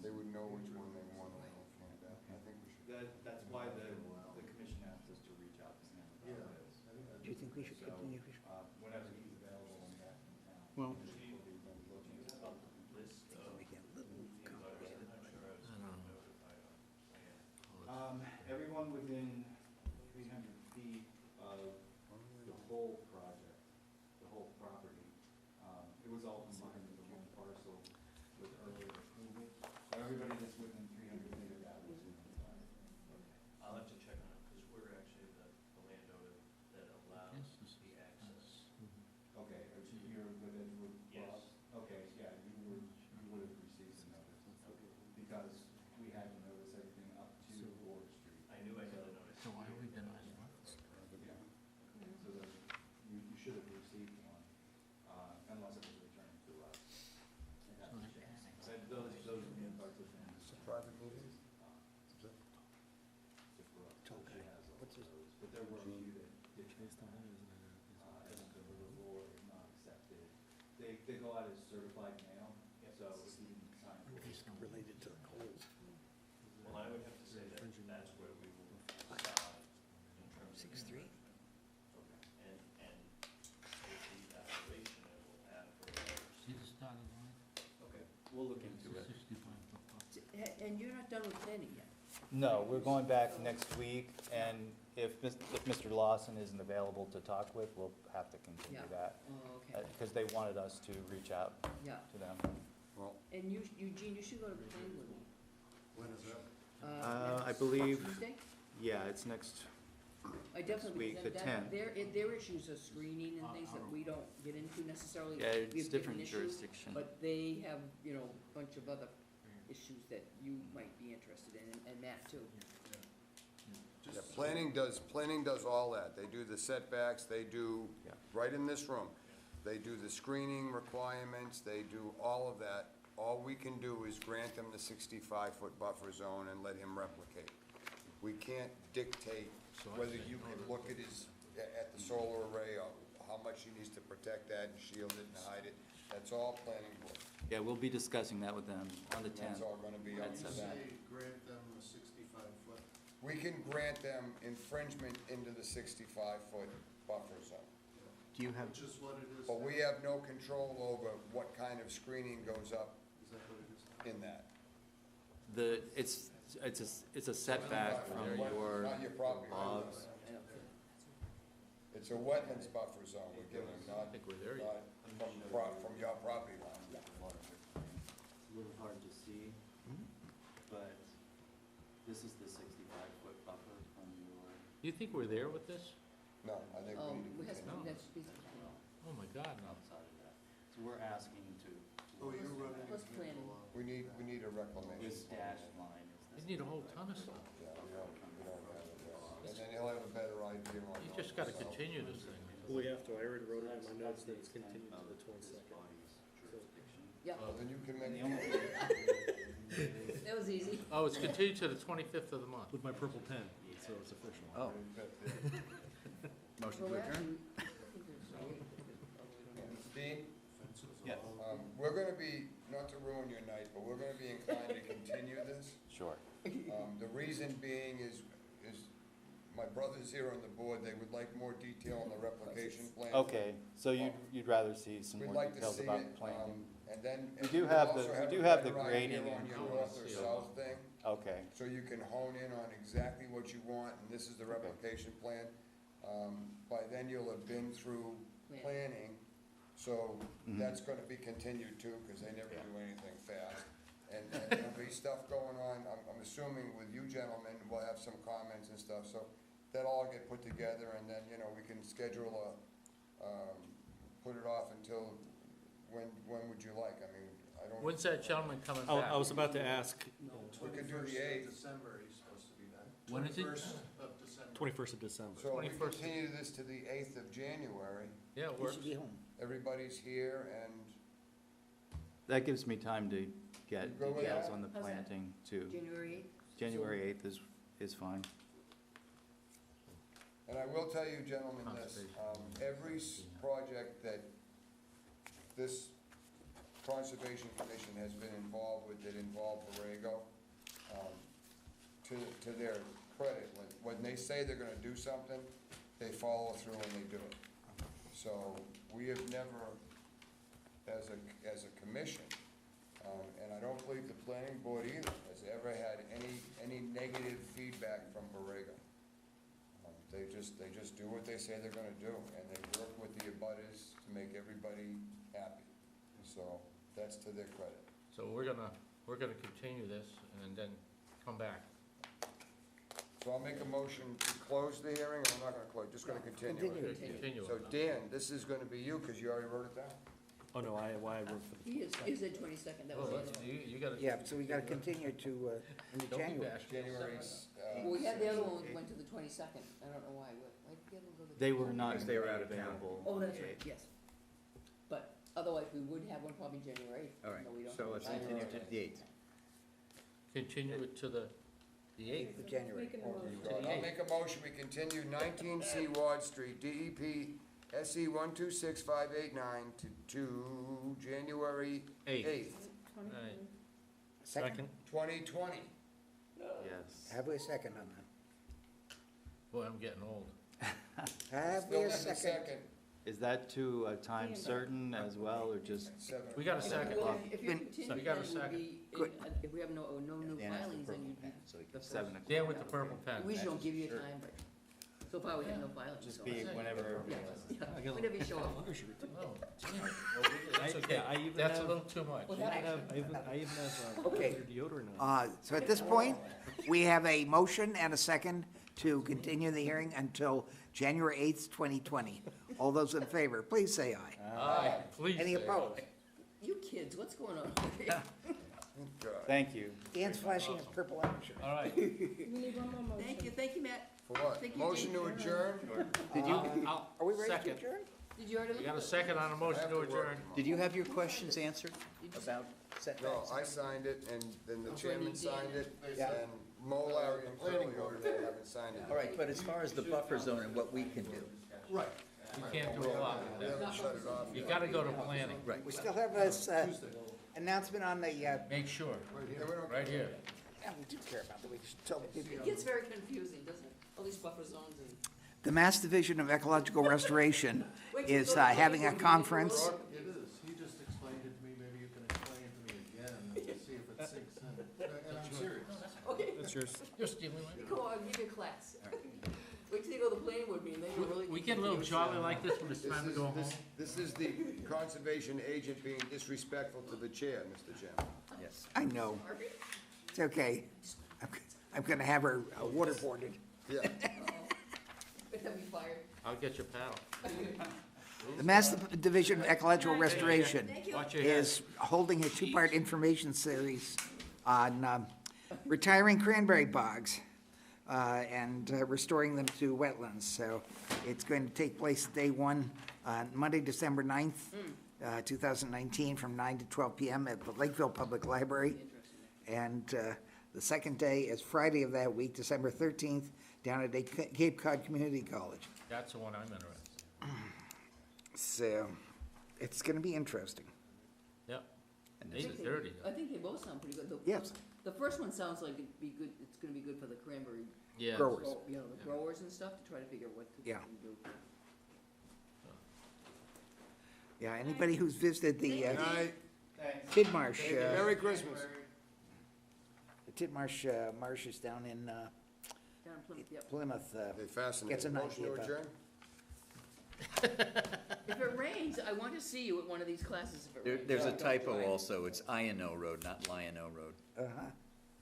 They would know which one they want to locate at. I think we should. That's why the commission asked us to reach out to him about this. Do you think we should continue? Whenever he's available and back in town. Well, Make it a little complicated. Everyone within 300 feet of the whole project, the whole property, it was all combined into one parcel with earlier approval. So everybody that's within 300 feet of that was notified. I'll have to check on it, because we're actually they go out as certified mail, so if you didn't sign for it. Related to the cold. Well, I would have to say that that's where we will start in terms of. 6'3"? And if the operation it will have for others. See the starting line? Okay, we'll look into it. 65 foot buffer. And you're not done with planning yet? No, we're going back next week, and if Mr. Lawson isn't available to talk with, we'll have to continue Yeah. that. Oh, okay, Because they wanted us to reach out yeah. to them. And Eugene, you should go to the planning board meeting. When is that? I Next believe, Tuesday? yeah, it's next, I definitely, week, the that- 10th. their issues are screening and things that we don't get into necessarily. yeah, We it's have different issues, jurisdiction. But they have, you know, a bunch of other issues that you might be interested in, and Matt too. Yeah, planning does all that. They do the setbacks, they do, Yeah. right in this room. They do the screening requirements, they do all of that. All we can do is grant them the 65-foot buffer zone and let him replicate. We can't dictate whether you can look at his, at the solar array, or how much he needs to protect that and shield it and hide it. That's all planning board. Yeah, we'll be discussing that with them on the And that's 10th. all gonna be up At to You them. say grant them a 65-foot. We can grant them infringement into the 65-foot buffer zone. Do you have, Which is what it is. But now. we have no control over what kind of screening goes up Is that what it is now? in that. it's a setback from Not your your property line. logs. It's a wetlands buffer zone we're giving, not, think we're there yet. not from your property line. It's a little hard to see, but this is the 65-foot buffer from your. You think we're there with this? No, I think Oh, we we need to have, continue. that's, Oh, my God, no. Outside of that. So we're asking to. Oh, you're running. Plus into planning. the law. We need a reclamation. This dashed line You is need a whole ton of stuff. Yeah, we don't have it there. And then he'll have a better idea on. You just gotta himself. continue this thing. Well, we have to, I already wrote it That's- in my notes that's that it's the extent continued to of the this 22nd. body's jurisdiction. yeah, Well, then you can And make. the only that was easy. Oh, it's continued to the 25th of the month. With my purple pen, so it's official. Oh. Motion to Well, adjourn? Dean? Yes. We're gonna be, not to ruin your night, but we're gonna be inclined to continue this. Sure. The reason being is my brother's here on the board, they would like more detail on the replication plan. Okay, so you'd rather see some We'd more like to details see about it, planning? and then. We do you'll have also we do a have the better idea grading on your and- north or south thing, Okay, so you can hone in on exactly what you want, and this is the replication plan. By then, you'll have been through planning, so Mhm. that's gonna be continued too, because they never do anything fast. And there'll be stuff going on, I'm assuming with you gentlemen, we'll have some comments and stuff, so that'll all get put together, and then, we can schedule put it off until, when would you like? I mean, I don't. When's that gentleman coming I back? was about to ask, We could do the 21st of 8th. December, he's supposed to be done. When is it? 21st of December. 21st of December. So we 21st. continue this to the 8th of January, Yeah, it You works. should be home. everybody's here, and that gives me time to get You go with details that? on the How's that? planting too. January 8th? January 8th is fine. And I will tell you, gentlemen, this, every project that this Conservation Commission has been involved with that involved Borrego, to their credit, when they say they're gonna do something, they follow through and they do it. So, we have never, as a commission, and I don't believe the planning board either, has ever had any negative feedback from Borrego. They just do what they say they're gonna do, and they work with the abutters to make everybody happy. So, that's to their credit. So we're gonna continue this and then come back. So I'll make a motion to close the hearing, or I'm not gonna close, just gonna continue it. Continue. So Dan, this is gonna be you, because you already wrote it down. Oh, no, I wrote for the. He is at 22nd, that Oh, was the that's, other one. you gotta. Yeah, so we gotta continue to, into Don't be January. bashful. January, Well, we had the other one, went to the 22nd, I don't know why, why did the other one go to? They were not Because they were out of town. available. Oh, that's right, yes. But otherwise, we would have one probably January 8th. All right, even though we don't so have let's a bylaw. continue to the 8th. Continue it to the 8th. Of January. Making a motion. I'll make a motion, we continue 19C Ward Street, DEP SE 126589 to January Eighth. 8th, Right. Second? 2020. Yes. Have we a second on that? Boy, I'm getting old. Have we Still a in the second? Is that to a time certain as well, or just? We got a second. Well, if you're Been- continuing, We got a then it would second. be, Good. if we have no new Dan has the filings, then purple you'd be. pen, so he can- the first. 7 o'clock. Dan with the purple pen. We usually don't give you a time, but so far we have no filings. Just so- be whenever. Yeah, whenever you show up. Oh, damn. That's okay. That's a little too much. Well, that actually- I even have, Okay. deodorant on. So at this point, we have a motion and a second to continue the hearing until January 8th, 2020. All those in favor, please say aye. Aye, please. Any say aye. opposed? You kids, what's going on? Thank you. Dan's flashing his purple undershirt. All right. We need one more motion. Thank you, Matt. For what? Thank you, Motion Jane. to adjourn? Did you? I'll Are we ready to second. adjourn? Did you already We look? got a second on a motion to adjourn. Did you have your questions answered about No, setbacks? I signed it, and then the Oh, so I chairman need Dan. signed it, Yeah. and Mo, Larry, and planning board haven't signed it. All right, but as far as the buffer zone and what we can do, Right. You can't do a lot with We that. haven't shut it off You yet. gotta go to planning. We still have this announcement on the, Make sure, Yeah, we don't- right here. yeah, we do care about that, we should tell the people. It gets very confusing, doesn't it? All these buffer zones and. The Mass Division of Ecological Restoration Wait till you is go to planning having a board meeting. conference. It is, he just explained it to me, maybe you can explain it to me again, and see if it sinks in. And I'm serious. Okay, That's yours. You're stealing you it. go on, give you a class. Wait till you go to the planning board meeting, then you'll really. We be get a little confused. jolly like this when it's This time to is, go home. this is the conservation agent being disrespectful to the chair, Mr. Chairman. yes. I know, Sorry. it's okay. I'm gonna have her waterboarded. Yeah. But then we fired. I'll get your paddle. The Mass Division of Ecological Restoration Thank you. Watch your head. is holding a two-part information series on retiring cranberry bogs and restoring them to wetlands. So it's going to take place day one on Monday, December 9th, 2019, from 9 to 12 p.m. at the Lakeville Public Library. And the second day is Friday of that week, December 13th, down at Cape Cod Community College. That's the one I'm interested in. So it's going to be interesting. Yep. And I this think Eight they- thirty. I think they both sound pretty good. Yes. The first one sounds like it'd be good, it's gonna be good for the cranberry, Yeah. Growers. you know, the growers and stuff, to try to figure out what to Yeah. do. Yeah, anybody who's visited the Good night. Tidmarsh, Thank you. Merry Christmas. the Tidmarsh marshes down in Down in Plymouth, yep. Plymouth, They gets fascinated. an Motion idea to about- adjourn? If it rains, I want to see you at one of these classes if it rains. There's a Don't typo try. also, it's INO Road, not Lion-O Road, uh-huh.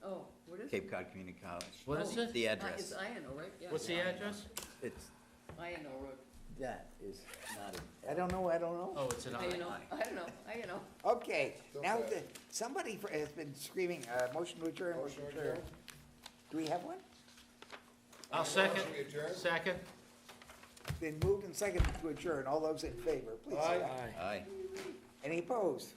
Oh, what is it? Cape Cod Community College. What is it? The It's address, INO, right? Yeah. What's the address? it's, INO Road. that is not a. I don't know. Oh, it's an I. I don't know. Okay, now, somebody has been screaming, motion to adjourn, motion to adjourn. Do we have one? I'll second. Motion we adjourn? Second. Been moved and seconded to adjourn. All those in favor, please say aye. Aye. Any opposed?